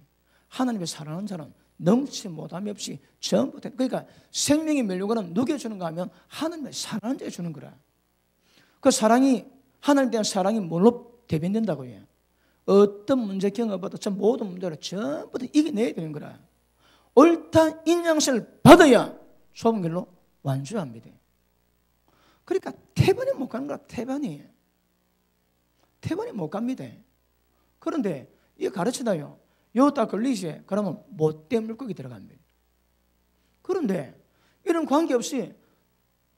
하나님을 사랑하는 자는 능치 못함이 없이 전부 다. 그러니까 생명의 면류관은 누구에 주는가 하면 하나님을 사랑하는 자에 주는 거라. 그 사랑이 하나님에 대한 사랑이 뭘로 대변된다고 해요? 어떤 문제 경험보다 저 모든 문제를 전부 다 이겨내야 되는 거라. 옳다 인정을 받아야 좁은 길로 완주합니다. 그러니까 태반이 못 가는 거라. 태반이 못 갑니다. 그런데 이거 가르치다요. 요 딱 걸리지 그러면 못된 물고기 들어갑니다. 그런데 이런 관계없이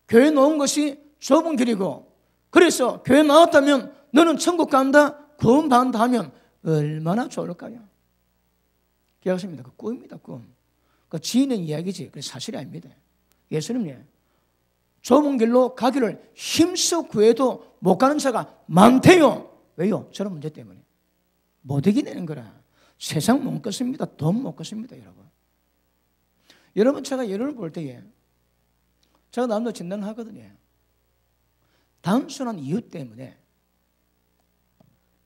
교회 나온 것이 좁은 길이고 그래서 교회 나왔다면 너는 천국 간다 구원 받는다 하면 얼마나 좋을까요? 기억하십니다. 그 꿈입니다. 꿈. 그 지인의 이야기지. 그게 사실이 아닙니다. 예수님이 좁은 길로 가기를 힘써 구해도 못 가는 자가 많대요. 왜요? 저런 문제 때문에. 못 이기는 거라. 세상 못 걷습니다. 돈 못 걷습니다, 여러분. 여러분, 제가 예를 볼 때에 제가 남도 진단을 하거든요. 단순한 이유 때문에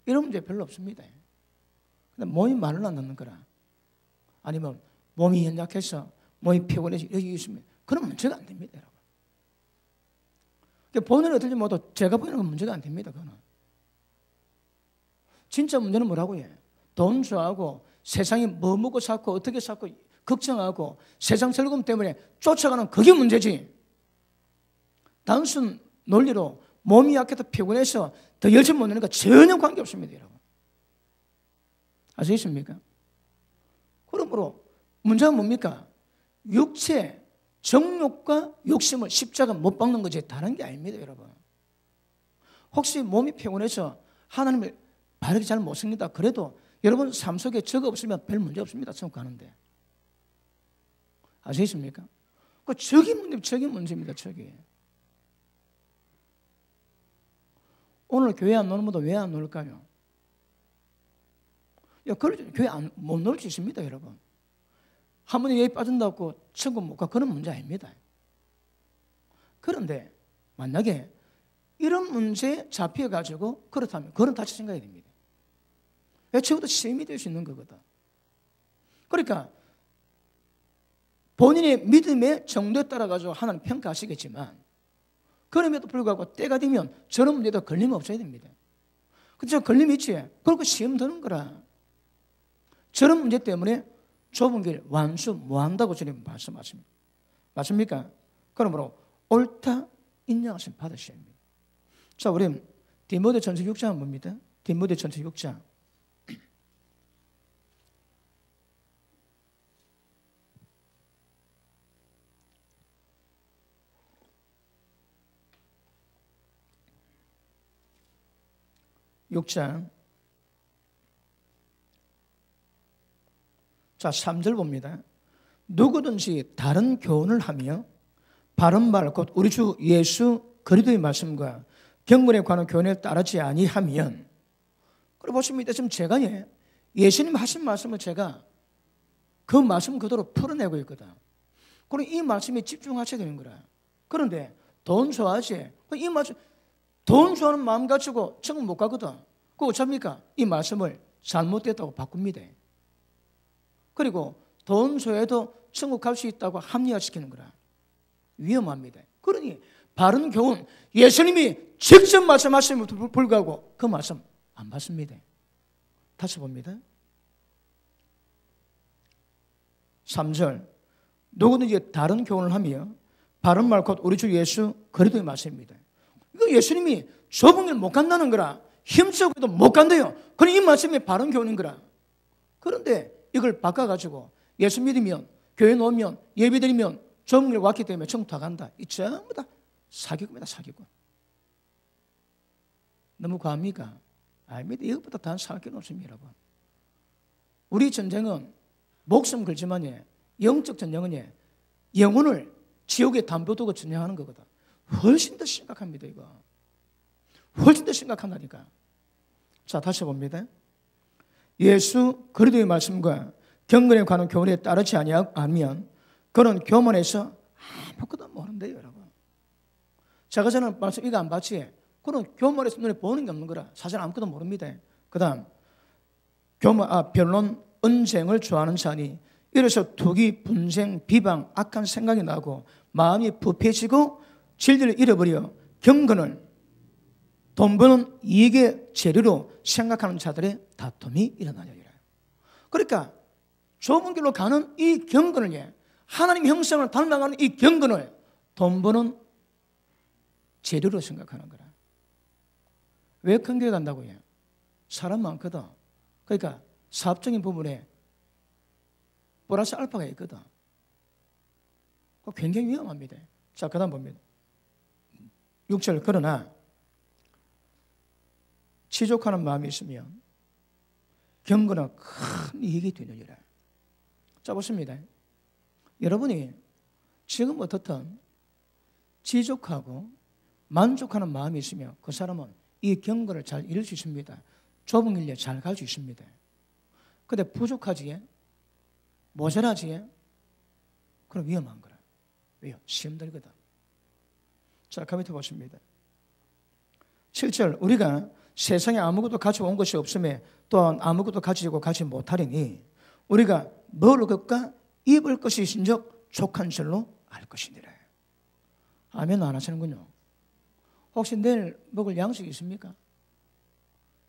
이런 문제 별로 없습니다. 근데 몸이 말을 안 듣는 거라. 아니면 몸이 연약해서 몸이 피곤해서 여기 있으면 그런 문제가 안 됩니다, 여러분. 본인은 어떨지 모르도 제가 보기에는 문제가 안 됩니다, 그거는. 진짜 문제는 뭐라고요? 돈 좋아하고 세상에 뭐 먹고 살고 어떻게 살고 걱정하고 세상 즐거움 때문에 쫓아가는 그게 문제지. 단순 논리로 몸이 약해서 피곤해서 더 열심히 못 내니까 전혀 관계없습니다, 여러분. 아시겠습니까? 그러므로 문제가 뭡니까? 육체, 정욕과 욕심을 십자가 못 박는 거지 다른 게 아닙니다, 여러분. 혹시 몸이 피곤해서 하나님을 바르게 잘 못 씁니다. 그래도 여러분 삶 속에 저거 없으면 별 문제 없습니다. 천국 가는데. 아시겠습니까? 저기 문제입니다. 저기. 오늘 교회 안 노는 분도 왜 안 놀까요? 교회 못 놀 수 있습니다, 여러분. 한 번에 예에 빠진다고 천국 못 가, 그런 문제 아닙니다. 그런데 만약에 이런 문제에 잡혀가지고 그렇다면 그건 다시 생각해야 됩니다. 애초부터 시험이 될 수 있는 거거든. 그러니까 본인의 믿음의 정도에 따라가지고 하나님 평가하시겠지만 그럼에도 불구하고 때가 되면 저런 문제도 걸림 없어야 됩니다. 근데 걸림이 있지. 그리고 시험 드는 거라. 저런 문제 때문에 좁은 길 완수 뭐 한다고 주님 말씀하십니다. 맞습니까? 그러므로 옳다 인정하심 받으셔야 합니다. 자, 우리 디모데전서 6장 뭡니다? 디모데전서 6장 6장 자 3절 봅니다. 누구든지 다른 교훈을 하며 바른 말 곧 우리 주 예수 그리스도의 말씀과 경건에 관한 교훈에 따르지 아니하면, 그리고 보십니다. 지금 제가 예수님 하신 말씀을 제가 그 말씀 그대로 풀어내고 있거든. 그럼 이 말씀에 집중하셔야 되는 거라. 그런데 돈 좋아하지? 이 말씀 돈 좋아하는 마음 가지고 천국 못 가거든. 그거 어쩝니까? 이 말씀을 잘못됐다고 바꿉니다. 그리고 돈 좋아해도 천국 갈 수 있다고 합리화시키는 거라. 위험합니다. 그러니 바른 교훈, 예수님이 직접 말씀하심에도 불구하고 그 말씀 안 받습니다. 다시 봅니다. 3절 누구든지 다른 교훈을 하며 바른 말 곧 우리 주 예수 그리스도의 말씀입니다. 이거 예수님이 좁은 길 못 간다는 거라. 힘쓰고도 못 간대요. 그럼 이 말씀이 바른 교훈인 거라. 그런데 이걸 바꿔가지고 예수 믿으면 교회 놓으면 예배 드리면 좁은 길 왔기 때문에 천국 다 간다. 이 전부 다 사기꾼입니다. 사기꾼. 너무 과합니까? 아닙니다. 이것보다 다른 사기꾼 없습니다, 여러분. 우리 전쟁은 목숨 걸지만 영적 전쟁은 영혼을 지옥에 담보 두고 전쟁하는 거거든. 훨씬 더 심각합니다, 이거. 훨씬 더 심각한다니까. 자, 다시 봅니다. 예수 그리스도의 말씀과 경건에 관한 교훈에 따르지 아니하면 그런 교문에서 아무것도 모른대요, 여러분. 제가 저는 말씀 이거 안 봤지? 그런 교문에서 눈에 보는 게 없는 거라. 사실 아무것도 모릅니다. 그 다음 변론, 언쟁을 좋아하는 자니 이래서 투기, 분쟁, 비방, 악한 생각이 나고 마음이 부패지고 진리를 잃어버려 경건을 돈 버는 이익의 재료로 생각하는 자들의 다툼이 일어나려. 그러니까 좁은 길로 가는 이 경건을, 하나님 형상을 닮아가는 이 경건을 돈 버는 재료로 생각하는 거라. 왜 큰 교회 간다고 해요? 사람 많거든. 그러니까 사업적인 부분에 플러스 알파가 있거든. 굉장히 위험합니다. 자, 그 다음 봅니다. 6절 그러나 지족하는 마음이 있으면 경건은 큰 이익이 되느니라. 자, 보십니다. 여러분이 지금 어떻든 지족하고 만족하는 마음이 있으면 그 사람은 이 경건을 잘 이룰 수 있습니다. 좁은 길에 잘 갈 수 있습니다. 근데 부족하지, 모자라지, 그럼 위험한 거라. 왜요? 시험 들거든. 자, 그 밑에 보십니다. 7절, 우리가 세상에 아무것도 가져온 것이 없음에 또한 아무것도 가지고 가지 못하리니 우리가 먹을 것과 입을 것이 있은즉 족한 줄로 알 것이니라. 아멘 안 하시는군요. 혹시 내일 먹을 양식이 있습니까?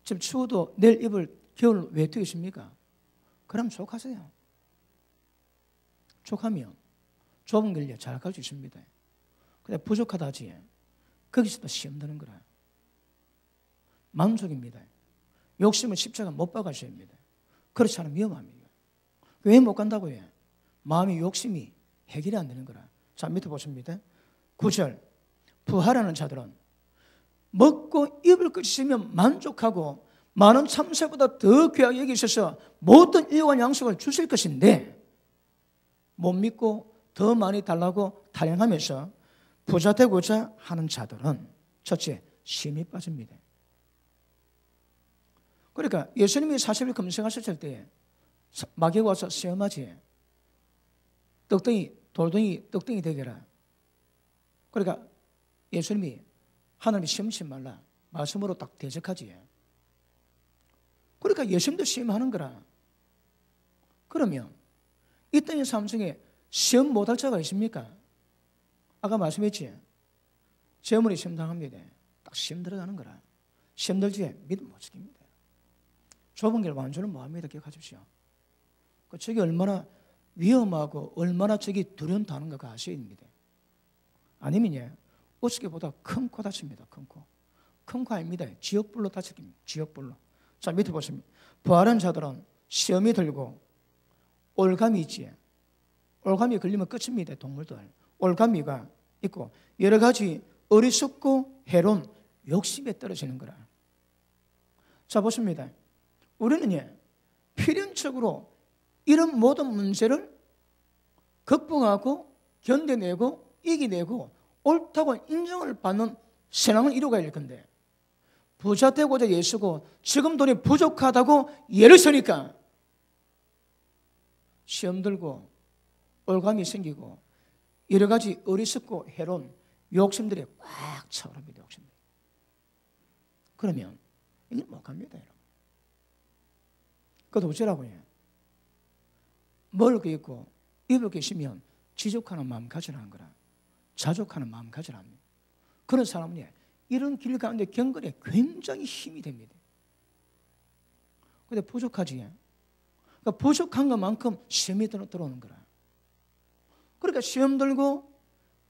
지금 추워도 내일 입을 겨울 외투 있습니까? 그럼 족하세요. 족하면 좁은 길에 잘 갈 수 있습니다. 근데 부족하다 하지, 거기서도 시험 드는 거라. 만족입니다. 욕심은 십자가 못 박아셔야 합니다. 그렇지 않으면 위험합니다. 왜 못 간다고요? 마음의 욕심이 해결이 안 되는 거라. 자, 밑에 보십니다. 9절, 부하라는 자들은 먹고 입을 것 있으면 만족하고 많은 참새보다 더 귀하게 여기셔서 모든 일용할 양식을 주실 것인데 못 믿고 더 많이 달라고 타령하면서 부자 되고자 하는 자들은 첫째, 시험에 빠집니다. 그러니까 예수님이 40일 금식하셨을 때 마귀가 와서 시험하지, 돌덩이 떡덩이 되게라. 그러니까 예수님이 하나님이 시험치 말라 말씀으로 딱 대적하지. 그러니까 예수님도 시험하는 거라. 그러면 이 땅의 삶 중에 시험 못할 자가 있습니까? 아까 말씀했지, 재물이 시험 당합니다. 딱 시험 들어가는 거라. 시험 들지에 믿음 못 지킵니다. 좁은 길 완주는 뭐합니다. 기억하십시오. 저게 얼마나 위험하고 얼마나 저기 두려운다는 거 아셔야 됩니다. 아니면 어저께보다 큰 코 다칩니다. 큰 코. 큰 코 아닙니다. 지옥불로 다칩니다. 지옥불로. 자, 밑에 보시면 부활한 자들은 시험이 들고 올감이 있지. 올감이 걸리면 끝입니다. 동물들. 올감이가 있고 여러 가지 어리석고 해로운 욕심에 떨어지는 거라. 자, 보십니다. 우리는 필연적으로 이런 모든 문제를 극복하고 견뎌내고 이겨내고 옳다고 인정을 받는 신앙을 이루어가야 할 건데, 부자 되고자 예수고 지금 돈이 부족하다고 예를 서니까 시험 들고 올감이 생기고 여러 가지 어리석고 해로운 욕심들이 꽉 차오릅니다. 욕심들. 그러면 이게 못 갑니다, 여러분. 그것도 어쩌라고 해요? 먹을 게 있고 입을 게 있으면 지족하는 마음 가지라는 거라. 자족하는 마음 가지라는 거예요. 그런 사람은 이런 길 가운데 경건에 굉장히 힘이 됩니다. 그런데 부족하지. 그러니까 부족한 것만큼 시험이 들어오는 거라. 그러니까 시험 들고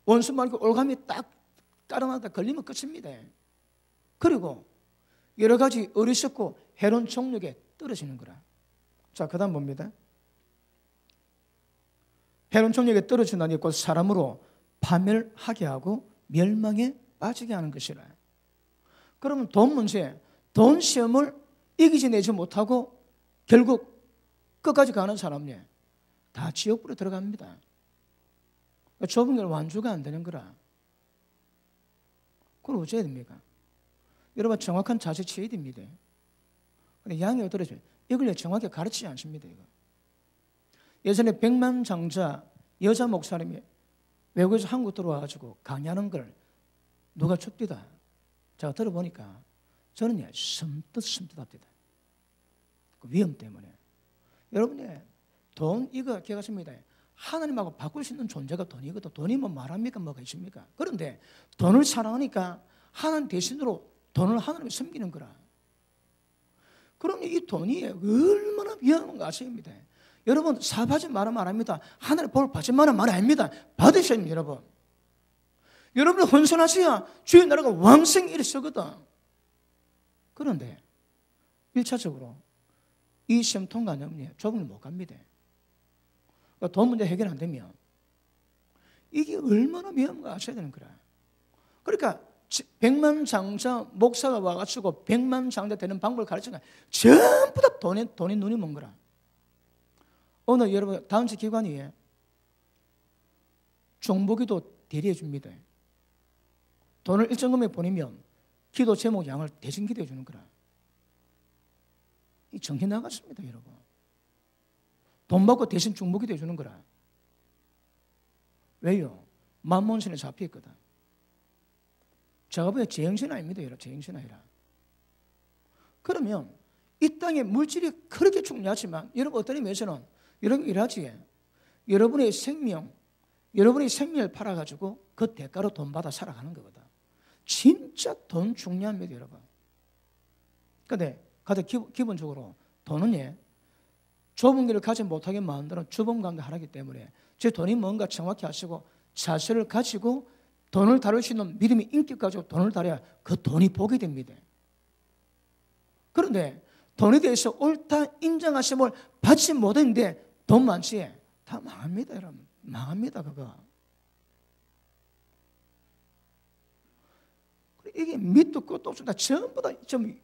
원수 말고 올감이 딱 깔아놨다 걸리면 끝입니다. 그리고 여러 가지 어리석고 해로운 종력에 떨어지는 거라. 자, 그 다음 봅니다. 해로운 종력에 떨어진다니 곧 사람으로 파멸하게 하고 멸망에 빠지게 하는 것이라. 그러면 돈 문제, 돈 시험을 이기지 내지 못하고 결국 끝까지 가는 사람이 다 지옥불에 들어갑니다. 좁은 길 완주가 안 되는 거라. 그걸 어째야 됩니까? 여러분 정확한 자세 취해야 됩니다. 근데 양이 어떠러져요? 이걸 정확히 가르치지 않습니다. 이거. 예전에 백만장자 여자 목사님이 외국에서 한국 들어와가지고 강의하는 걸 누가 춥디다. 제가 들어보니까 저는 섬뜩합디다. 그 위험 때문에. 여러분이 돈 이거 기억하십니다. 하나님하고 바꿀 수 있는 존재가 돈이거든. 돈이 뭐 말합니까? 뭐가 있습니까? 그런데 돈을 사랑하니까 하나님 대신으로 돈을 하나님이 섬기는 거라. 그러면 이 돈이 얼마나 위험한가 아십니다. 여러분 사업하지 말하면 안 합니다. 하나님 볼 받지 말하면 말 아닙니다. 받으셔야 합니다. 여러분. 여러분이 헌신하셔야 주의 나라가 왕성히 일어서거든. 그런데 1차적으로 이 시험 통과하면 좁은 길 못 갑니다. 그러니까 돈 문제 해결 안 되면 이게 얼마나 위험한가 아셔야 되는 거라. 그러니까 백만장자 목사가 와가지고 백만장자 되는 방법을 가르치는 거야. 전부 다 돈에 눈이 먼 거라. 오늘 여러분 다음 주 기관이 종보기도 대리해 줍니다. 돈을 일정 금액 보내면 기도 제목 양을 대신 기도해 주는 거라. 이 정신 나갔습니다, 여러분. 돈 받고 대신 중보 기도해 주는 거라. 왜요? 만몬신에 잡혀있거든. 제가 보기에 제정신 아닙니다, 여러분. 제정신 아니라. 그러면 이 땅의 물질이 그렇게 중요하지만 여러분 어떤 의미에서는 여러분 일하지. 여러분의 생명, 여러분의 생명을 팔아가지고 그 대가로 돈 받아 살아가는 거거든. 진짜 돈 중요합니다, 여러분. 근데 기본적으로 돈은 좁은 길을 가지 못하게 만드는 주범 관계 하나이기 때문에 제 돈이 뭔가 정확히 아시고 자세를 가지고 돈을 다룰 수 있는 믿음이 인격 가지고 돈을 다뤄야 그 돈이 복이 됩니다. 그런데 돈에 대해서 옳다 인정하심을 받지 못했는데 돈 많지? 다 망합니다, 여러분. 망합니다, 그거. 이게 밑도 끝도 없습니다. 전부 다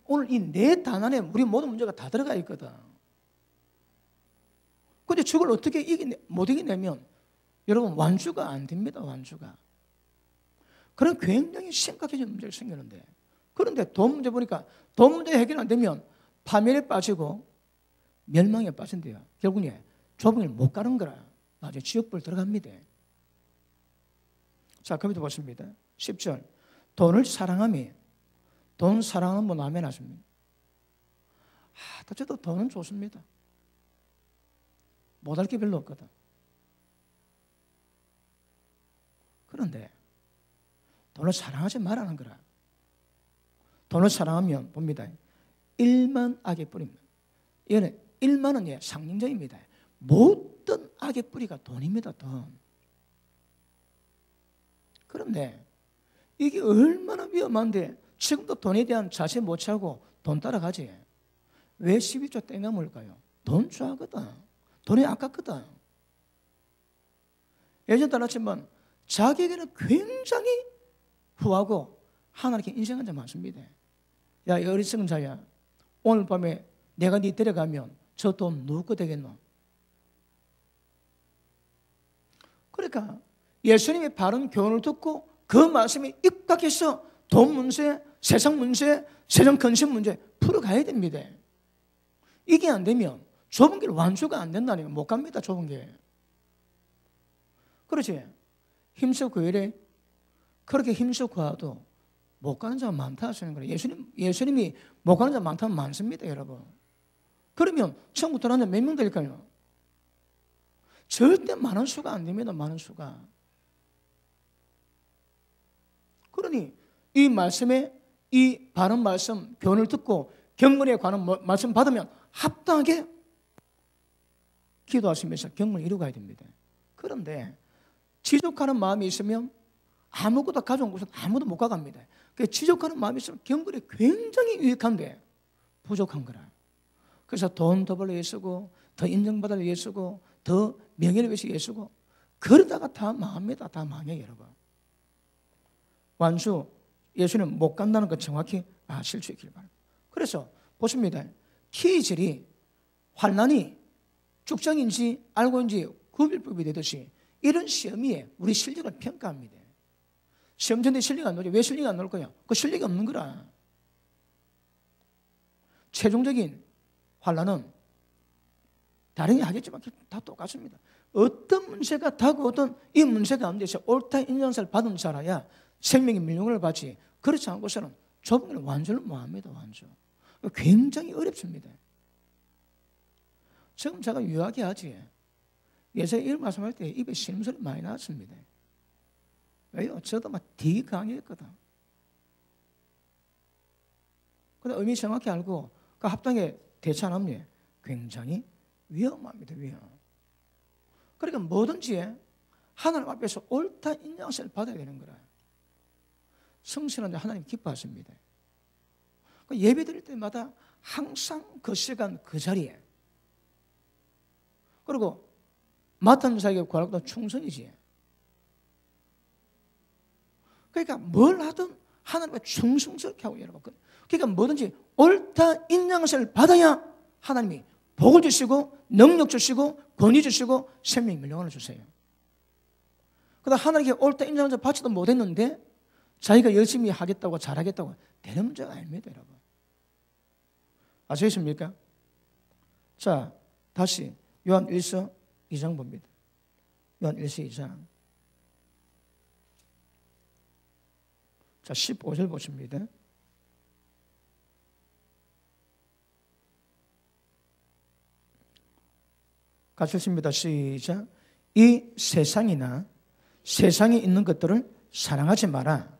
오늘 이 네 단안에 우리 모든 문제가 다 들어가 있거든. 근데 저걸 어떻게 못 이기냐면 여러분 완주가 안 됩니다, 완주가. 그런 굉장히 심각해진 문제가 생기는데 그런데 돈 문제 보니까 돈 문제 해결 안 되면 파멸에 빠지고 멸망에 빠진대요. 결국에 좁은 길 못 가는 거라. 나중에 지옥불 들어갑니다. 자, 그 밑에 보십니다. 10절. 돈을 사랑하며 돈 사랑하는 분 아멘 하십니다. 저도 돈은 좋습니다. 못할 게 별로 없거든. 그런데 돈을 사랑하지 말라는 거라. 돈을 사랑하면 봅니다. 일만 악의 뿌리입니다. 이거는 일만은 상징적입니다. 모든 악의 뿌리가 돈입니다. 돈. 그런데 이게 얼마나 위험한데 지금도 돈에 대한 자세 못 차고 돈 따라가지. 왜 11조 땡나물까요? 돈 좋아하거든. 돈이 아깝거든. 예전도 알았지만 자기에게는 굉장히 후하고 하나님께 인생한 자 많습니다. 야, 이 어리석은 자야. 오늘 밤에 내가 네 데려가면 저 돈 누구 거 되겠노? 그러니까 예수님의 바른 교훈을 듣고 그 말씀에 입각해서 돈 문제, 세상 문제, 세상 근심 문제 풀어가야 됩니다. 이게 안 되면 좁은 길 완주가 안 된다니까 못 갑니다, 좁은 길. 그렇지? 힘써 구일에 그렇게 힘써 구하도 못 가는 자가 많다 하시는 거예요. 예수님이 못 가는 자가 많다면 많습니다, 여러분. 그러면 천국 들어가는 자 몇 명 될까요? 절대 많은 수가 안 됩니다, 많은 수가. 그러니 이 말씀에 이 바른 말씀 교훈을 듣고 경건에 관한 말씀 받으면 합당하게 기도하시면서 경건을 이루어가야 됩니다. 그런데 지족하는 마음이 있으면 아무것도 가져온 곳은 아무도 못 가갑니다. 지족하는 마음이 있으면 경건이 굉장히 유익한데 부족한 거라. 그래서 돈 더 벌기 위해 쓰고 더 인정받을 위해 쓰고 더 명예를 위해서 쓰고 그러다가 다 망합니다. 다 망해요, 여러분. 완수 예수는 못 간다는 거 정확히 아실 수 있길 바랍니다. 그래서 보십니다. 키질이 환난이 죽정인지 알고인지 구별법이 되듯이 이런 시험이 우리 실력을 평가합니다. 시험 전에 실력이 안 나오지. 왜 실력이 안 나올 거야? 그 실력이 없는 거라. 최종적인 환난은 다르게 하겠지만 다 똑같습니다. 어떤 문제가 다가오든 이 문제 가운데서 옳다 인정을 받은 자라야 생명의 밀용을 받지. 그렇지 않고서는 좁은 걸 완전을 못합니다. 완전. 굉장히 어렵습니다. 지금 제가 유하게 하지. 예전에 이런 말씀할 때 입에 신음소리 많이 나왔습니다. 왜요? 저도 막 되게 강했거든. 근데 의미 정확히 알고 그 합당에 대처 안 하면 굉장히 위험합니다. 위험. 그러니까 뭐든지 하나님 앞에서 옳다 인정을 받아야 되는 거라. 성실한 자 하나님 기뻐하십니다. 예배 드릴 때마다 항상 그 시간 그 자리에 그리고 맡은 자에게 구할 것도 충성이지. 그러니까 뭘 하든 하나님께 충성스럽게 하고 여러분. 그러니까 뭐든지 옳다 인정을 받아야 하나님이 복을 주시고 능력 주시고 권위 주시고 생명 밀령을 주세요. 그러다 하나님께 옳다 인정을 받지도 못했는데 자기가 열심히 하겠다고 잘하겠다고 되는 문제가 아닙니다, 여러분. 아시겠습니까? 자, 다시 요한 1서 2장 봅니다. 요한 1서 2장. 자, 15절 보십니다. 같이 읽습니다. 시작. 이 세상이나 세상에 있는 것들을 사랑하지 마라.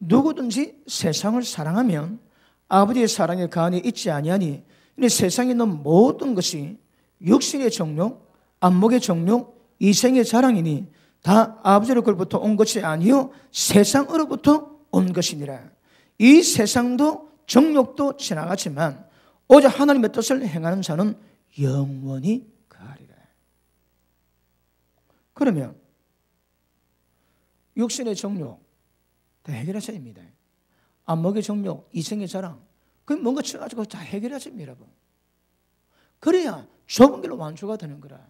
누구든지 세상을 사랑하면 아버지의 사랑에 가만히 있지 아니하니 이 세상에 있는 모든 것이 육신의 정욕, 안목의 정욕, 이생의 자랑이니 다 아버지로부터 온 것이 아니요 세상으로부터 온 것이니라. 이 세상도 정욕도 지나가지만 오직 하나님의 뜻을 행하는 자는 영원히 가리라. 그러면 육신의 정욕 다 해결하셔야 됩니다. 안목의 정욕, 이생의 자랑, 그 뭔가 쳐가지고 다 해결하셔야 됩니다, 여러분. 그래야 좁은 길로 완주가 되는 거라.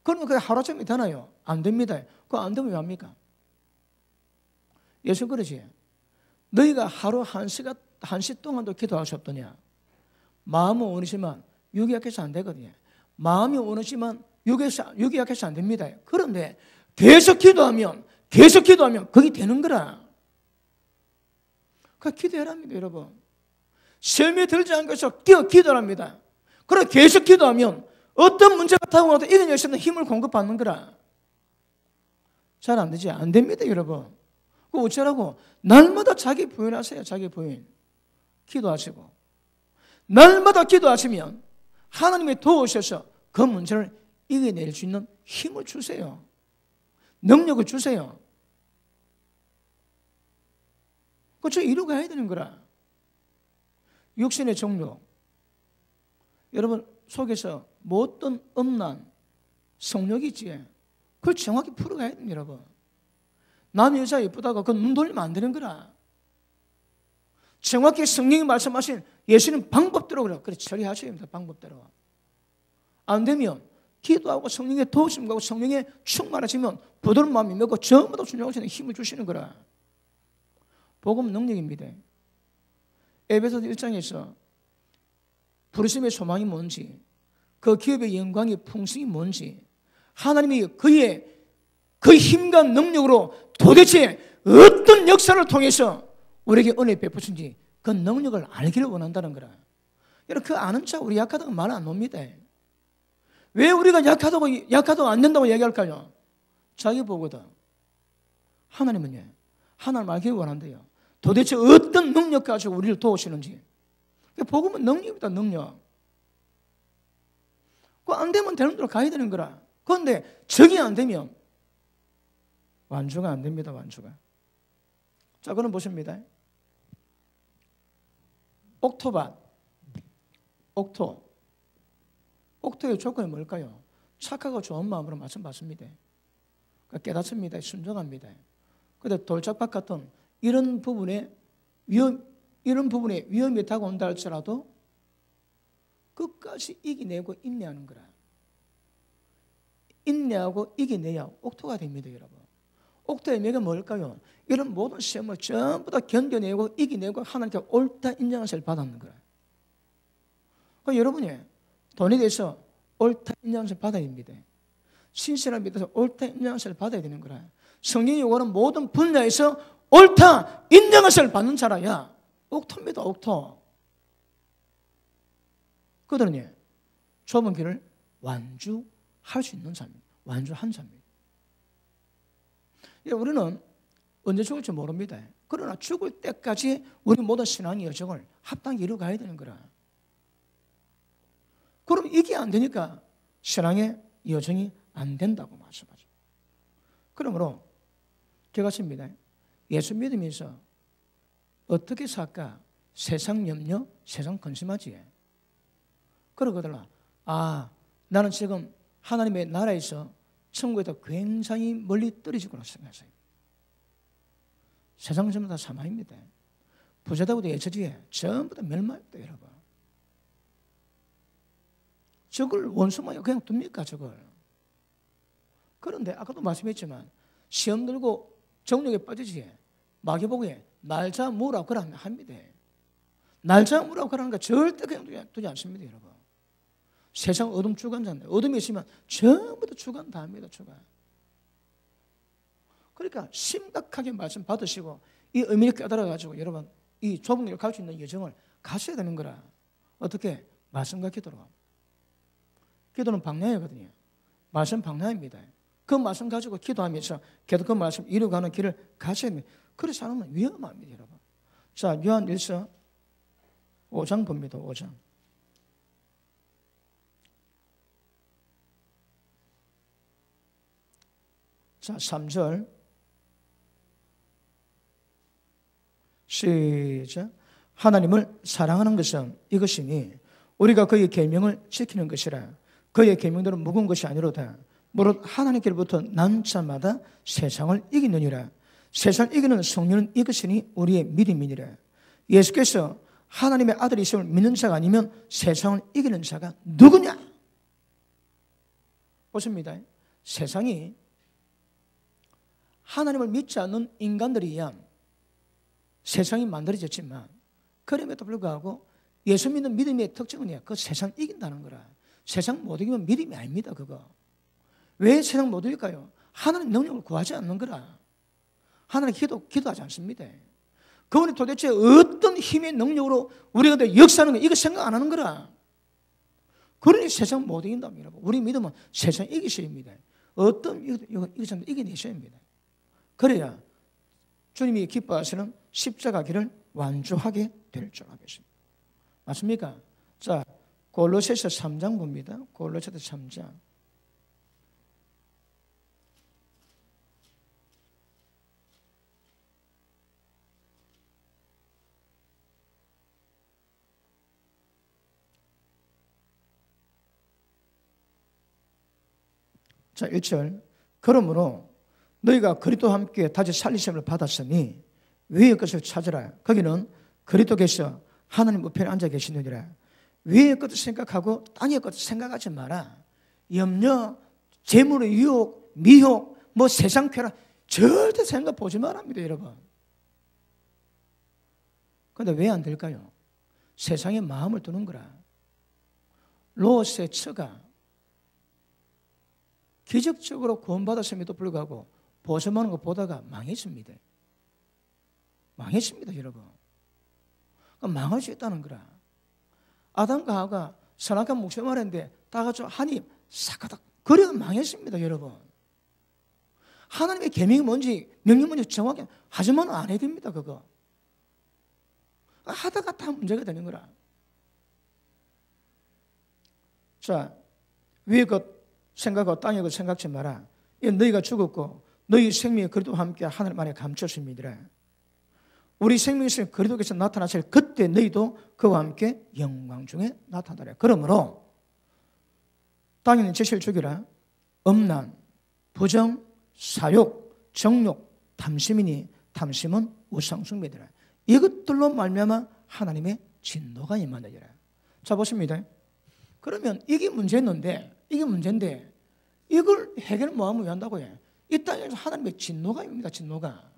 그러면 그게 하루아침에 되나요? 안 됩니다. 그거 안 되면 왜 합니까? 예수 그러지. 너희가 하루 한 시 동안도 기도할 수 없더냐? 마음은 원하지만 육이 약해서 안 되거든요. 마음이 원하지만 육이 약해서 안 됩니다. 그런데 계속 기도하면 그게 되는 거라. 그 기도해랍니다, 여러분. 시험에 들지 않고 해서 기도합니다. 그래 계속 기도하면 어떤 문제가 타고나도 이겨낼 수 있는 힘을 공급받는 거라. 잘 안 되지? 안 됩니다, 여러분. 그 어쩌라고? 날마다 자기 부인하세요, 자기 부인. 기도하시고. 날마다 기도하시면 하나님이 도우셔서 그 문제를 이겨낼 수 있는 힘을 주세요. 능력을 주세요. 그저 이루고 가야 되는 거라. 육신의 정욕. 여러분 속에서 뭐 어떤 음란, 성욕이 있지. 그걸 정확히 풀어가야 됩니다, 여러분. 남 여자 예쁘다고 그 눈 돌리면 안 되는 거라. 정확히 성령이 말씀하신 예수님 방법대로 그래 처리하셔야 됩니다. 방법대로. 안 되면 기도하고 성령의 도우심 가고 성령의 충만하시면 부드러운 마음이 먹고 전부 다 순종하시는 힘을 주시는 거라. 복음 능력입니다. 에베소서 1장에서 부르심의 소망이 뭔지, 그 기업의 영광의 풍성이 뭔지, 하나님이 그의 그 힘과 능력으로 도대체 어떤 역사를 통해서 우리에게 은혜 베푸신지 그 능력을 알기를 원한다는 거라. 여러분 그 아는 척 우리 약하다고 말 안 놉니다. 왜 우리가 약하다고 안 된다고 얘기할까요? 자기 보거든. 하나님은요, 하나님 알기를 원한대요. 도대체 어떤 능력 가지고 우리를 도우시는지. 복음은 능력입니다, 능력. 그 안 되면 되는 대로 가야 되는 거라. 그런데 적이 안 되면 완주가 안 됩니다, 완주가. 자, 그럼 보십니다. 옥토밭, 옥토의 조건이 뭘까요? 착하고 좋은 마음으로 말씀 받습니다. 깨닫습니다. 순종합니다. 그런데 돌짝밭 같은 이런 부분에 위험이 다가온다 할지라도 끝까지 이겨내고 인내하는 거라. 인내하고 이겨내야 옥토가 됩니다, 여러분. 옥토의 매가 뭘까요? 이런 모든 시험을 전부 다 견뎌내고 이겨내고 하나님께 옳다 인정하실 받았는 거라. 여러분이 돈에 대해서 옳다 인정하실 받아야 됩니다. 신실한 믿어서 옳다 인정하실 받아야 되는 거라. 성경이 요구하는 모든 분야에서 옳다 인정하실 받는 자라야 옥토입니다, 옥토. 그들은요, 좁은 길을 완주할 수 있는 자입니다. 완주한 자입니다. 우리는 언제 죽을지 모릅니다. 그러나 죽을 때까지 우리 모든 신앙의 여정을 합당히 이루어가야 되는 거라. 그럼 이게 안 되니까 신앙의 여정이 안 된다고 말씀하죠. 그러므로 기억하십니다. 예수 믿으면서 어떻게 살까? 세상 염려, 세상 근심하지. 그러거든요. 나는 지금 하나님의 나라에서 천국에서 굉장히 멀리 떨어지구나 생각하세요. 세상 전부 다 사망입니다. 부자다고도 예처지에 전부 다 멸망입니다, 여러분. 저걸 원수마요 그냥 둡니까, 저걸? 그런데 아까도 말씀했지만 시험 들고 정욕에 빠지지 마귀복음에 날짜 무라고 그러면 합니다. 날짜 무라고 그러는 거 절대 그냥 두지 않습니다, 여러분. 세상 어둠 주관자인데 어둠이 있으면 전부 다 주관 다 합니다, 주관. 그러니까 심각하게 말씀 받으시고 이 의미를 깨달아가지고 여러분 이 좁은 길을 갈 수 있는 여정을 가셔야 되는 거라. 어떻게? 말씀과 기도로. 기도는 방향이거든요. 말씀 방향입니다. 그 말씀 가지고 기도하면서 계속 그 말씀 이루어가는 길을 가셔야 됩니다. 그렇지 않으면 위험합니다, 여러분. 자, 요한일서 5장 봅니다. 5장. 자, 3절. 시작. 하나님을 사랑하는 것은 이것이니 우리가 그의 계명을 지키는 것이라. 그의 계명들은 무거운 것이 아니로다. 무릇 하나님께로부터 난 자마다 세상을 이기느니라. 세상을 이기는 성령은 이것이니 우리의 믿음이니라. 예수께서 하나님의 아들이심을 믿는 자가 아니면 세상을 이기는 자가 누구냐? 보십니다. 세상이 하나님을 믿지 않는 인간들에 의한 세상이 만들어졌지만 그럼에도 불구하고 예수 믿는 믿음의 특징은 그 세상을 이긴다는 거라. 세상 못 이기면 믿음이 아닙니다, 그거. 왜 세상 못 이길까요? 하나님 능력을 구하지 않는 거라. 하나님 기도하지 않습니다. 그분이 도대체 어떤 힘의 능력으로 우리가 역사하는 거 이거 생각 안 하는 거라. 그러니 세상 못 이긴답니다, 여러분. 우리 믿음은 세상 이기셔야 합니다. 어떤 이것을 이겨내셔야 합니다. 그래야 주님이 기뻐하시는 십자가 길을 완주하게 될 줄 알겠습니다. 맞습니까? 자, 골로새서 3장 봅니다. 골로새서 3장. 자, 1절. 그러므로 너희가 그리스도와 함께 다시 살리심을 받았으니 위의 것을 찾으라. 거기는 그리스도께서 하나님 우편에 앉아 계시느니라. 위의 것을 생각하고 땅의 것을 생각하지 마라. 염려, 재물의 유혹, 미혹, 뭐 세상 쾌락 절대 생각 보지 말랍니다, 여러분. 그런데 왜 안 될까요? 세상에 마음을 두는 거라. 롯의 처가 기적적으로 구원받았음에도 불구하고 보험하는 거 보다가 망했습니다. 망했습니다, 여러분. 망할 수 있다는 거라. 아담과 하와가 선악과 목숨 말했는데 다 같이 한입 싹가닥 그래도 망했습니다, 여러분. 하나님의 계명이 뭔지 명령이 뭔지 정확히 하지만 안 해야 됩니다, 그거. 하다가 다 문제가 되는 거라. 자, 위의 것 생각하고 땅의 것 생각지 마라. 너희가 죽었고 너희 생명이 그리스도와 함께 하늘 안에 감췄습니다. 우리 생명이 있으면 그리스도께서 나타나실 그때 너희도 그와 함께 영광 중에 나타나라. 그러므로 땅에는 죄를 죽이라. 음란, 부정, 사욕, 정욕, 탐심이니 탐심은 우상숭배더라. 이것들로 말미암아 하나님의 진노가 임하느니라. 자, 보십니다. 그러면 이게 문제인데 이걸 해결 뭐하면 왜 한다고 해? 이 땅에서 하나님의 진노가 임합니다. 진노가.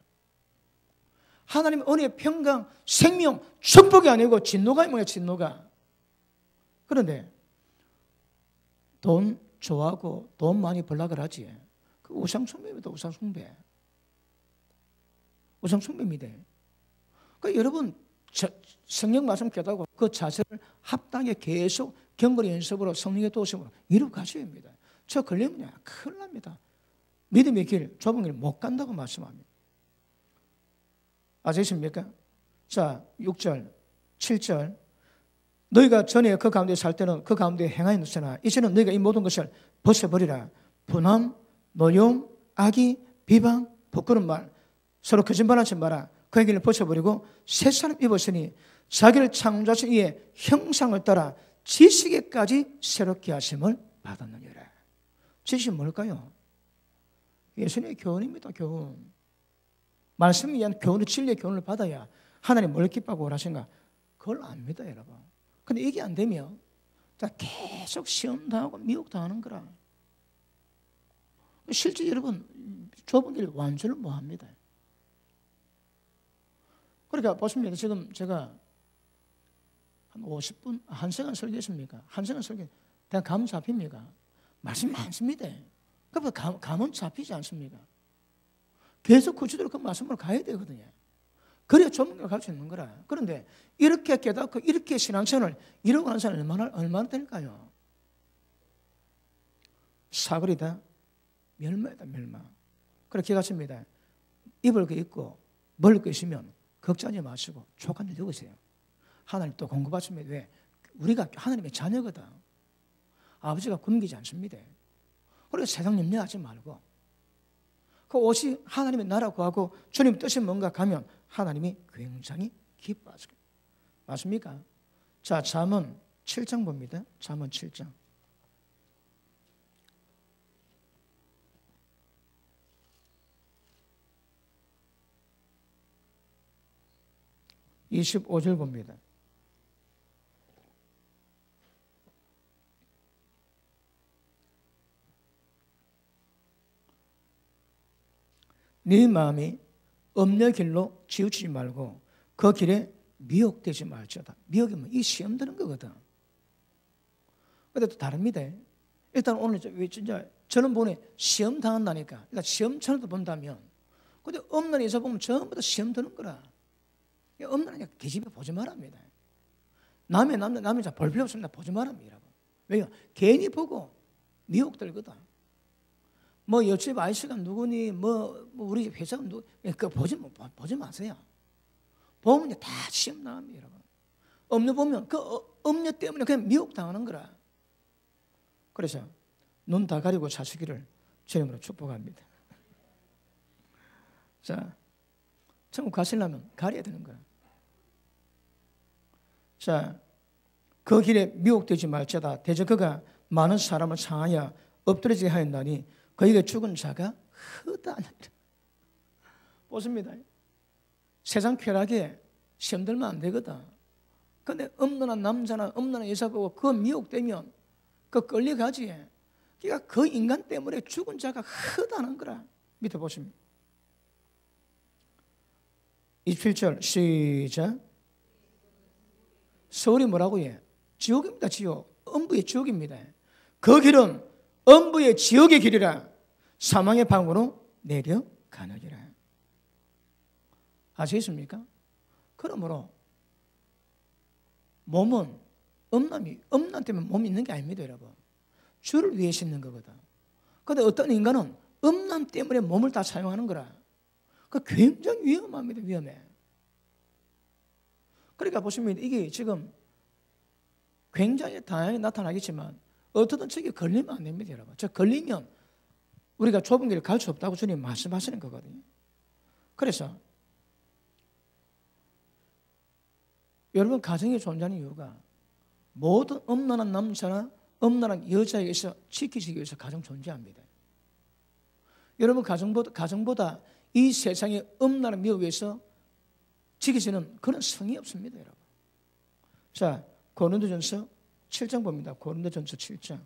하나님의 은혜, 평강, 생명, 축복이 아니고 진노가 임해요. 진노가. 그런데 돈 좋아하고 돈 많이 벌려고 하지. 그 우상숭배입니다. 우상숭배. 우상숭배입니다. 그러니까 여러분 성령 말씀 깨닫고 그 자세를 합당하게 계속 경건의 연습으로 성령의 도심으로 이루어 가셔야 합니다. 저 걸리면 큰일 납니다. 믿음의 길, 좁은 길 못 간다고 말씀합니다. 아시겠습니까? 자, 6절, 7절. 너희가 전에 그 가운데 살 때는 그 가운데 행하였으나 이제는 너희가 이 모든 것을 벗어버리라. 분함, 노용, 악의, 비방, 부끄러운 말, 서로 거짓말하지 마라. 그 길을 벗어버리고 새 사람 입었으니 자기를 창조하신 이의 형상을 따라 지식에까지 새롭게 하심을 받았느니라. 지식이 뭘까요? 예수님의 교훈입니다. 교훈. 말씀에 의한 교훈을, 진리의 교훈을 받아야 하나님 뭘 기뻐하고 원하신가 그걸 압니다, 여러분. 근데 이게 안 되면 계속 시험당하고 미혹당하는 거라. 실제 여러분 좁은 길 완주를 못합니다. 그러니까 보십니다. 지금 제가 한 50분, 1시간 설교했습니까? 1시간 설교. 대한 감 잡힙니까? 말씀이 많습니다. 그러니까 감은 잡히지 않습니까? 계속 구체적으로 그 말씀으로 가야 되거든요. 그래야 전문가가 갈 수 있는 거라. 그런데 이렇게 깨닫고 이렇게 신앙생활을 이루어가는 사람이 얼마나 될까요? 사거리다, 멸망이다, 멸망. 그렇게 같습니다. 입을 그 입고 먹을 거 있으면 걱정하지 마시고 족한 일 적으세요. 하나님 또 공급받습니다. 왜? 우리가 하나님의 자녀거든. 아버지가 굶기지 않습니다. 그래서 세상 염려하지 말고 그 옷이 하나님의 나라 구하고 주님 뜻이 뭔가 가면 하나님이 굉장히 기뻐하실 거예요. 맞습니까? 자, 잠언 7장 봅니다. 잠언 7장. (25절) 봅니다. 네 마음이 엄녀 길로 치우치지 말고 그 길에 미혹되지 말지어다. 미혹이면 이 시험 드는 거거든. 근데 또 다릅니다. 일단 오늘 진짜 저는 보니 시험 당한다니까. 그러니까 시험처럼 본다면, 근데 엄나라 에서 보면 전부 다 시험 드는 거라. 엄나라 계집애 보지 말랍니다. 남의 자 볼 필요 없습니다. 보지 말랍니다. 왜요? 괜히 보고 미혹들거든. 뭐 옆집 아저씨가 누구니, 뭐 우리 회사가 누구, 그거 보지 마세요. 보면 다 시험 나갑니다, 여러분. 엄녀 보면 그 엄녀 때문에 그냥 미혹 당하는 거라. 그래서 눈 다 가리고 사시기를 주님으로 축복합니다. 자, 천국 가시려면 가려야 되는 거야. 자, 그 길에 미혹되지 말지어다. 대저 그가 많은 사람을 상하여 엎드려지게 하였나니 그에게 죽은 자가 허다하니라. 보십니다. 세상 쾌락에 시험 들면 안 되거든. 근데 엄난한 남자나 엄난한 여자 보고 그 미혹되면 그 끌려가지. 그러니까 그 인간 때문에 죽은 자가 허다는 거라. 밑에 보십니다. 27절 시작. 서울이 뭐라고 해? 지옥입니다. 지옥. 엄부의 지옥입니다. 그 길은 엄부의 지옥의 길이라 사망의 방으로 내려가느니라. 아시겠습니까? 그러므로 몸은 엄난 때문에 몸이 있는 게 아닙니다, 여러분. 주를 위해서 있는 거거든. 그런데 어떤 인간은 엄난 때문에 몸을 다 사용하는 거라. 그 굉장히 위험합니다. 위험해. 그러니까 보시면 이게 지금 굉장히 다양하게 나타나겠지만 어떻든 저게 걸리면 안 됩니다, 여러분. 저 걸리면 우리가 좁은 길을 갈 수 없다고 주님 말씀하시는 거거든요. 그래서 여러분 가정이 존재하는 이유가 모든 엄난한 남자나 엄난한 여자에게서 지키시기 위해서 가정 존재합니다. 여러분 가정보다 이 세상의 엄난한 미혹에서 지키시는 그런 성이 없습니다, 여러분. 자, 고린도전서 7장 봅니다. 고린도전서 7장.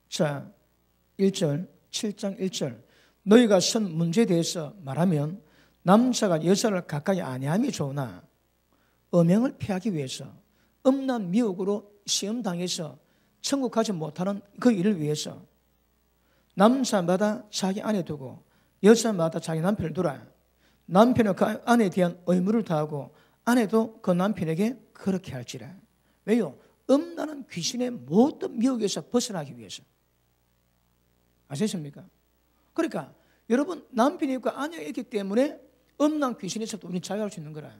자, 1절, 7장 1절. 너희가 선 문제에 대해서 말하면 남자가 여자를 가까이 아니함이 좋으나 음행을 피하기 위해서 음란 미혹으로 시험당해서 천국 가지 못하는 그 일을 위해서 남자마다 자기 아내 두고 여자마다 자기 남편을 두라. 남편은 그 아내에 대한 의무를 다하고 아내도 그 남편에게 그렇게 할지라. 왜요? 음란한 귀신의 모든 미혹에서 벗어나기 위해서. 아시겠습니까? 그러니까 여러분 남편이 있고 아내가 있기 때문에 음란 귀신에서도 우리는 자유할 수 있는 거라.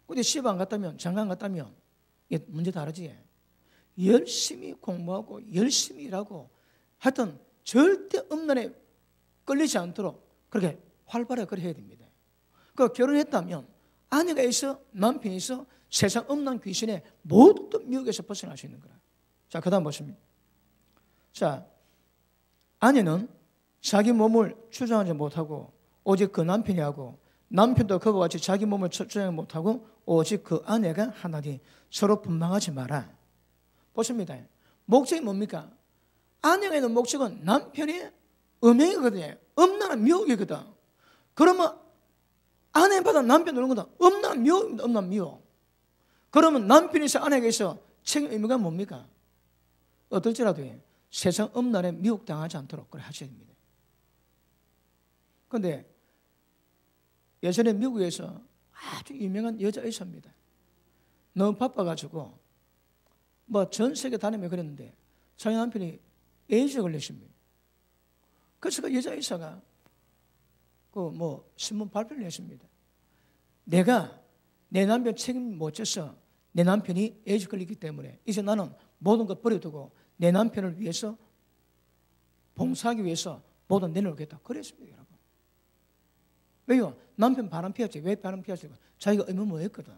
근데 시집 안 갔다면 장가 안 갔다면 이게 문제 다르지. 열심히 공부하고 열심히 일하고 하여튼 절대 음란에 끌리지 않도록 그렇게 활발하게 그래 해야 됩니다. 그 결혼했다면 아내가 있어 남편이 있어 세상 음란 귀신의 모든 미혹에서 벗어날 수 있는 거라. 자, 그 다음 보십니다. 자, 아내는 자기 몸을 주장하지 못하고 오직 그 남편이 하고 남편도 그와 같이 자기 몸을 주장 못하고 오직 그 아내가 하나니 서로 분방하지 마라. 보십니다. 목적이 뭡니까? 아내가 있는 목적은 남편의 음행이거든요. 엄란한 미혹이거든. 그러면 아내보다 남편 노는 거다. 엄란한 미혹입니다. 엄란한 미혹. 그러면 남편에서 아내에게서 책임 의무가 뭡니까? 어떨지라도 세상 엄란에 미혹당하지 않도록 그래 하셔야 됩니다. 그런데 예전에 미국에서 아주 유명한 여자 의사입니다. 너무 바빠가지고 뭐 전 세계 다니며 그랬는데 자기 남편이 에이즈에 걸렸습니다. 그래서 그 여자 의사가 그 뭐 신문 발표를 했습니다. 내가 내 남편 책임 못 져서 내 남편이 에이즈 걸리기 때문에 이제 나는 모든 것 버려두고 내 남편을 위해서 봉사하기 위해서 모든 내놓겠다. 그랬습니다, 여러분. 왜요? 남편 바람 피웠지. 왜 바람 피웠지? 자기가 의무 뭐 했거든.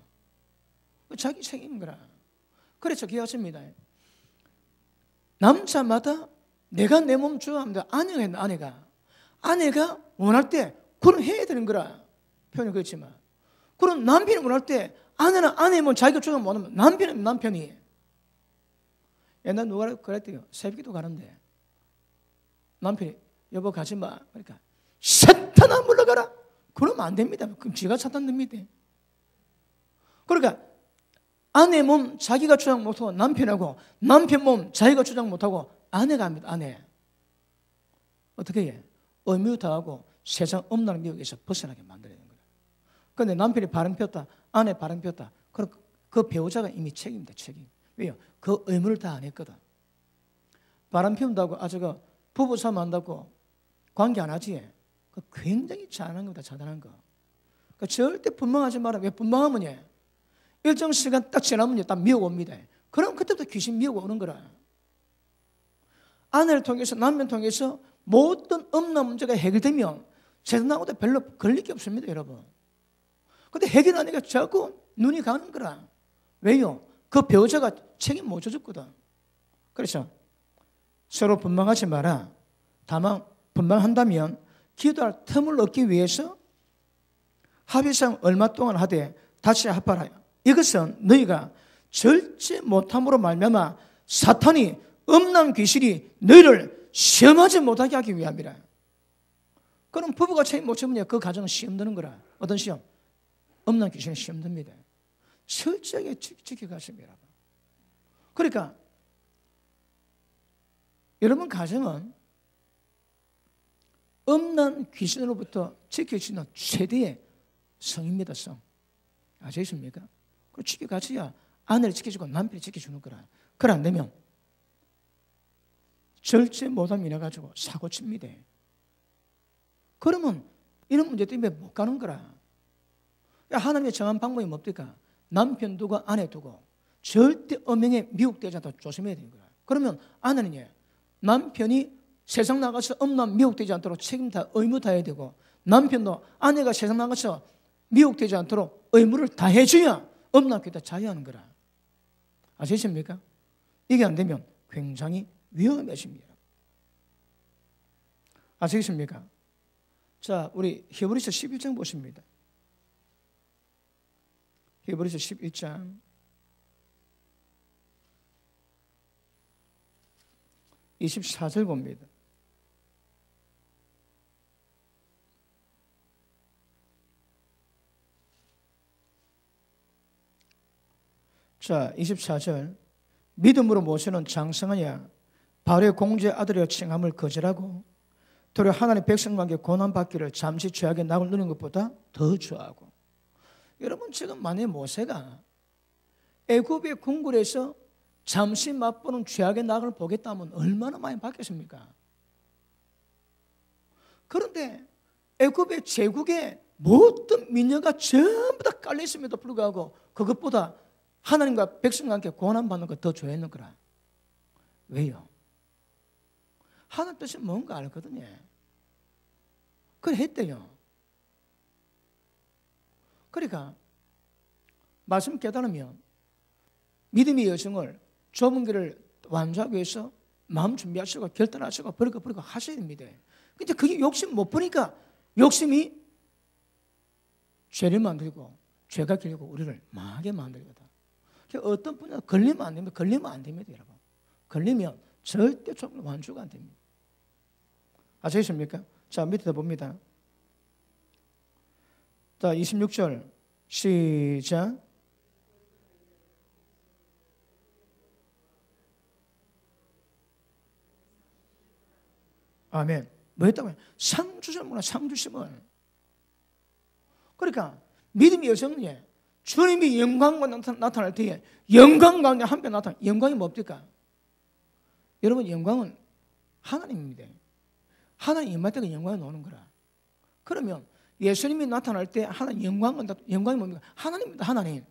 자기 책임인 거라. 그래서 기억하십니다. 남자마다 내가 내 몸 좋아합니다. 아내가 원할 때 그럼 해야 되는 거라. 표현이 그렇지만. 그럼 남편이 원할 때 아내는 아내의 몸 자기가 조정 못하면 남편은 남편이. 옛날 누가 그랬대요. 새벽기도 가는데 남편이 여보 가지 마. 그러니까 사탄아 물러가라. 그러면 안 됩니다. 그럼 지가 사탄 됩니다. 그러니까 아내 몸 자기가 주장 못하고 남편하고 남편 몸 자기가 주장 못하고 아내가 합니다. 아내. 어떻게 해? 의무 다하고 세상 엄란한 미혹에서 벗어나게 만들어야 되는 거예요. 그런데 남편이 바람 피웠다. 아내 바람 피웠다. 그럼 그 배우자가 이미 책임입니다. 책임. 왜요? 그 의무를 다 안 했거든. 바람 피운다고 아저가 부부 싸움 한다고 관계 안 하지. 굉장히 잘하는 겁니다. 잘하는 거. 그러니까 절대 분방하지 마라. 왜 분방하면 일정 시간 딱 지나면 딱 미혹 옵니다. 그럼 그때부터 귀신 미혹 오는 거라. 아내를 통해서 남편 통해서 모든 엄란 문제가 해결되면 세상하고도 별로 걸릴 게 없습니다, 여러분. 근데 해결하니까 자꾸 눈이 가는 거라. 왜요? 그 배우자가 책임 못 져줬거든. 그래서 서로 분방하지 마라. 다만 분방한다면 기도할 틈을 얻기 위해서 합의상 얼마 동안 하되 다시 합하라. 이것은 너희가 절제 못함으로 말미암아 사탄이 음란 귀신이 너희를 시험하지 못하게 하기 위함이라. 그럼 부부가 책임 못 지면 그 가정은 시험 드는 거라. 어떤 시험? 음란 귀신이 시험 듭니다. 철저하게 지켜가십니다. 그러니까 여러분 가정은 음란 귀신으로부터 지켜주는 최대의 성입니다. 성. 아시겠습니까? 그 지켜가줘야 아내를 지켜주고 남편을 지켜주는 거라. 그걸 안 되면 절제 못함 이래 가지고 사고 칩니다. 그러면 이런 문제 때문에 못 가는 거라. 하나님의 정한 방법이 뭡니까? 남편 두고 아내 두고 절대 음행에 미혹되지 않도록 조심해야 되는 거야. 그러면 아내는 남편이 세상 나가서 음란 미혹되지 않도록 책임 다 의무 다해야 되고 남편도 아내가 세상 나가서 미혹되지 않도록 의무를 다해줘야 음란 귀다 자유하는 거라. 아시겠습니까? 이게 안 되면 굉장히 위험해집니다. 아시겠습니까? 자, 우리 히브리서 11장 보십니다. 히브리서 11장 24절 봅니다. 자, 24절. 믿음으로 모세는 장성하여 바로의 공주의 아들이여 칭함을 거절하고 도리어 하나님의 백성과 함께 고난받기를 잠시 죄악의 낙을 누리는 것보다 더 좋아하고. 여러분 지금 만약에 모세가 애굽의 궁궐에서 잠시 맛보는 죄악의 낙을 보겠다면 얼마나 많이 받겠습니까? 그런데 애굽의 제국의 모든 민녀가 전부 다 깔려있음에도 불구하고 그것보다 하나님과 백성과 함께 고난받는 것 더 좋아했는 거라. 왜요? 하나님 뜻이 뭔가 알거든요. 그걸 했대요. 그러니까 말씀 깨달으면 믿음의 여정을 좁은 길을 완주하기 위해서 마음 준비하시고 결단하시고 버리고 하셔야 됩니다. 근데 그게 욕심 못 버리니까 욕심이 죄를 만들고 죄가 길고 우리를 망하게 만들거든. 어떤 분야 걸리면 안 됩니다. 걸리면 안 됩니다, 여러분. 걸리면 절대 좀 완주가 안 됩니다. 아시겠습니까? 자, 밑에 봅니다. 자, 26절 시작. 아멘. 뭐 했다고요? 상 주셨구나, 상 주심을. 그러니까 믿음의 여성이 주님이 영광과 나타날 때에 영광 가운데 한편 나타나. 영광이 뭡니까? 여러분, 영광은 하나님입니다. 하나님 임할 때가 영광이 나오는 거라. 그러면 예수님이 나타날 때 하나님 영광이 뭡니까? 하나님입니다. 하나님.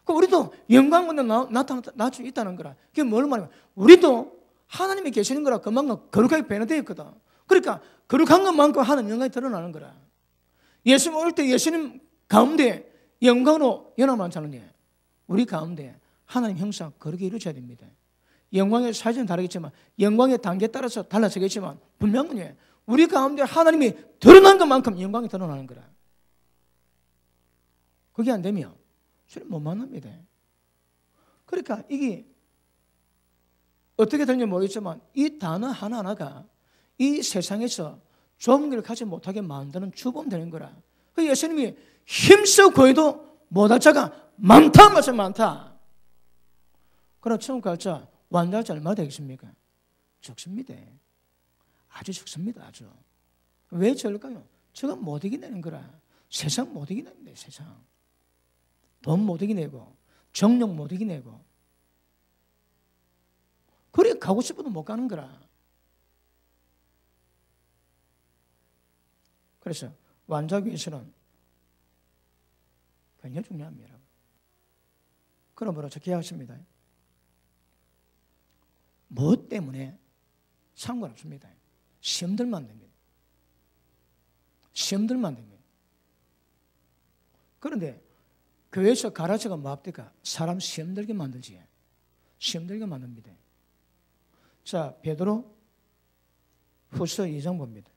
그럼 우리도 영광 가운데 나타날 수 있다는 거라. 그게 뭘 말하면 우리도 하나님이 계시는 거라 그만큼 거룩하게 변화되어 있거든. 그러니까 거룩한 것만큼 하나님 영광이 드러나는 거라. 예수님 올 때 예수님 가운데 영광으로 연합하잖아요. 우리 가운데 하나님 형상 거룩히 이루어져야 됩니다. 영광의 사이즈는 다르겠지만 영광의 단계에 따라서 달라지겠지만 분명히 우리 가운데 하나님이 드러난 것만큼 영광이 드러나는 거라. 그게 안 되면 주님 못 만납니다. 그러니까 이게 어떻게 되는지 모르겠지만 이 단어 하나하나가 이 세상에서 종기를 가지 못하게 만드는 주범되는 거라. 그 예수님이 힘써 구해도 못할 자가 많다 말씀 많다. 그러나 천국 갈 자, 완전할 자 얼마나 되겠습니까? 적습니다. 아주 적습니다. 아주. 왜 적을까요? 저가 못 이기내는 거라. 세상 못 이기냅니다. 세상. 돈 못 이기내고 정력 못 이기내고 그래 가고 싶어도 못 가는 거라. 그래서 완주하기 위해서는 굉장히 중요합니다. 그러므로 저 기억하십니다. 무엇 때문에 상관없습니다. 시험들만 됩니다. 시험들만 됩니다. 그런데 교회에서 가르쳐가 뭐합니까? 사람 시험들게 만들지. 시험들게 만듭니다. 자, 베드로 후서 2장 봅니다.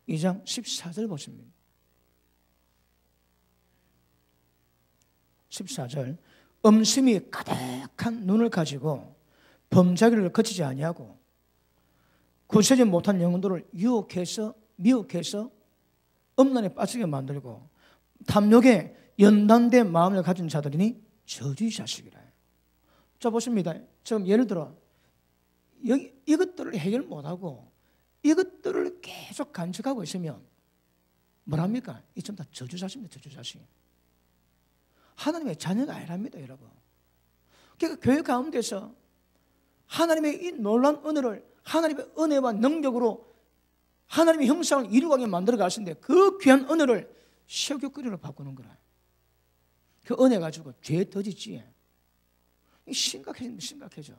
2장 14절 보십니다. 14절 음심이 가득한 눈을 가지고 범죄를 거치지 아니하고 구세지 못한 영혼들을 유혹해서 미혹해서 음란에 빠지게 만들고 탐욕에 연단된 마음을 가진 자들이니 저주의 자식이라. 자, 보십니다. 지금 예를 들어 이것들을 해결 못하고 이것들을 계속 간직하고 있으면 뭐랍니까? 이 좀 다 저주 자식입니다. 저주 자식. 하나님의 자녀가 아니랍니다, 여러분. 그러니까 교회 가운데서 하나님의 이 놀라운 은혜를 하나님의 은혜와 능력으로 하나님의 형상을 이루게 만들어 가시는데 그 귀한 은혜를 세교거리로 바꾸는 거라. 그 은혜 가지고 죄 터지지. 심각해집니다. 심각해져.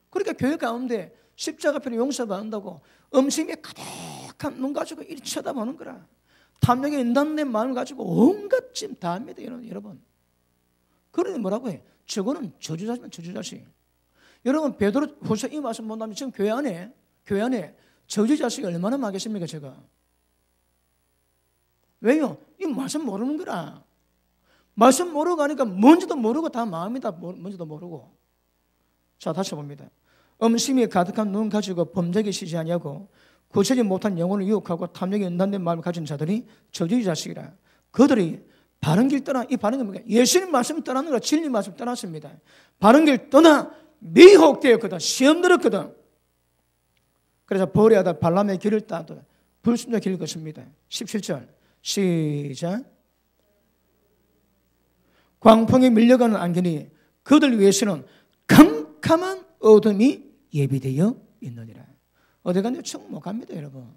그러니까 교회 가운데 십자가표로 용서받는다고 음식에 가득한 눈 가지고 이리 쳐다보는 거라. 탐욕에 인단된 마음을 가지고 온갖 짐 다 합니다, 여러분. 그러니 뭐라고 해? 저거는 저주자시면 저주자식. 여러분 베드로 후서 이 말씀 본다면 지금 교회 안에 저주자식이 얼마나 많겠습니까, 제가? 왜요? 이 말씀 모르는 거라. 말씀 모르고 가니까 뭔지도 모르고 다 마음이다. 뭔지도 모르고. 자, 다시 봅니다. 음심이 가득한 눈 가지고 범죄에 쉬지 아니하고 구체지 못한 영혼을 유혹하고 탐욕에 연단된 마음을 가진 자들이 저주의 자식이라. 그들이 바른 길 떠나, 이 바른 게 뭐냐? 예수님 말씀 떠나는 거라. 진리 말씀 떠났습니다. 바른 길 떠나 미혹되었거든. 시험 들었거든. 그래서 버려하다 발람의 길을 따도 불순종의 길을 걷습니다. 17절 시작. 광풍에 밀려가는 안개니 그들 위해서는 캄캄한 어둠이 예비되어 있느니라. 어디 가는데 천국 못 갑니다, 여러분.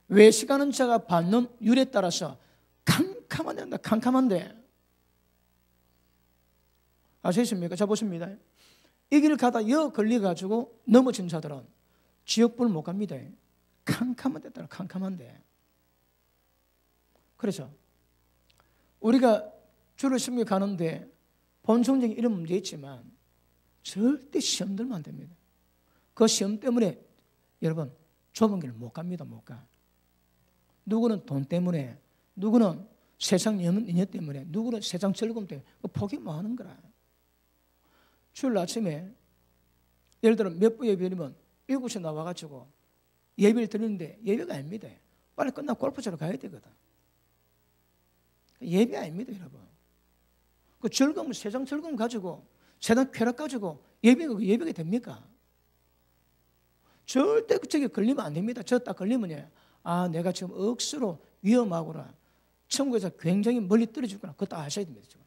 외식하는 자가 받는 율에 따라서 캄캄한데 아시겠습니까? 자, 보십니다. 이 길을 가다 여 걸려가지고 넘어진 자들은 지옥불 못 갑니다. 캄캄한 데 따라 캄캄한데. 그래서 우리가 주를 섬겨 가는데 본성적인 이런 문제 있지만 절대 시험 들면 안 됩니다. 그 시험 때문에 여러분 좁은 길을 못 갑니다. 못 가. 누구는 돈 때문에, 누구는 세상 연연 때문에, 누구는 세상 즐거움 때문에 포기 뭐 하는 거라. 주일 아침에 예를 들어 몇 부 예배면 7시에 나와가지고 예배를 드리는데 예배가 아닙니다. 빨리 끝나고 골프장으로 가야 되거든. 예배 아닙니다, 여러분. 그 즐거움, 세상 즐거움 가지고, 세상 쾌락 가지고 예배가 됩니까? 절대 그쪽에 걸리면 안 됩니다. 저 딱 걸리면 내가 지금 억수로 위험하구나, 천국에서 굉장히 멀리 떨어지구나, 그것도 아셔야 됩니다. 지금.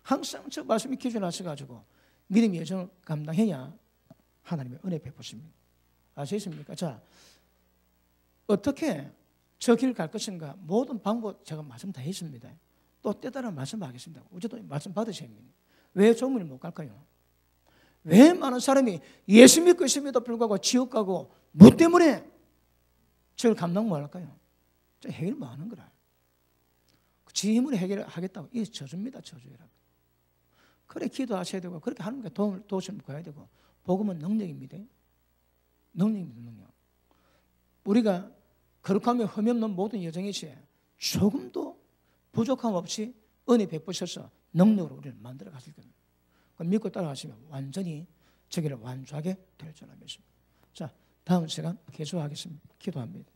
항상 저 말씀이 기준하셔가지고 믿음의 여정을 감당해야 하나님의 은혜 베푸십니다. 아시겠습니까? 자, 어떻게 저 길 갈 것인가, 모든 방법 제가 말씀 다 했습니다. 또 때따라 말씀하겠습니다. 어제도 말씀 받으셔야 합니다. 왜 조문을 못 갈까요? 왜 많은 사람이 예수 믿고 있음에도 불구하고 지옥 가고 뭐 때문에 저를 감당 못 할까요? 저 해결 못 하는 거라. 지 힘으로 해결하겠다고. 이게 저주입니다. 저주라고. 그래 기도하셔야 되고, 그렇게 하나님께 도우심을 구해야 되고, 복음은 능력입니다. 능력입니다. 능력. 우리가 거룩하며 흠이 없는 모든 여정이시 조금도 부족함 없이 은혜 베푸셔서 능력으로 우리를 만들어 가실 겁니다. 믿고 따라가시면 완전히 저기를 완주하게 될 줄 믿습니다. 자, 다음 시간 계속하겠습니다. 기도합니다.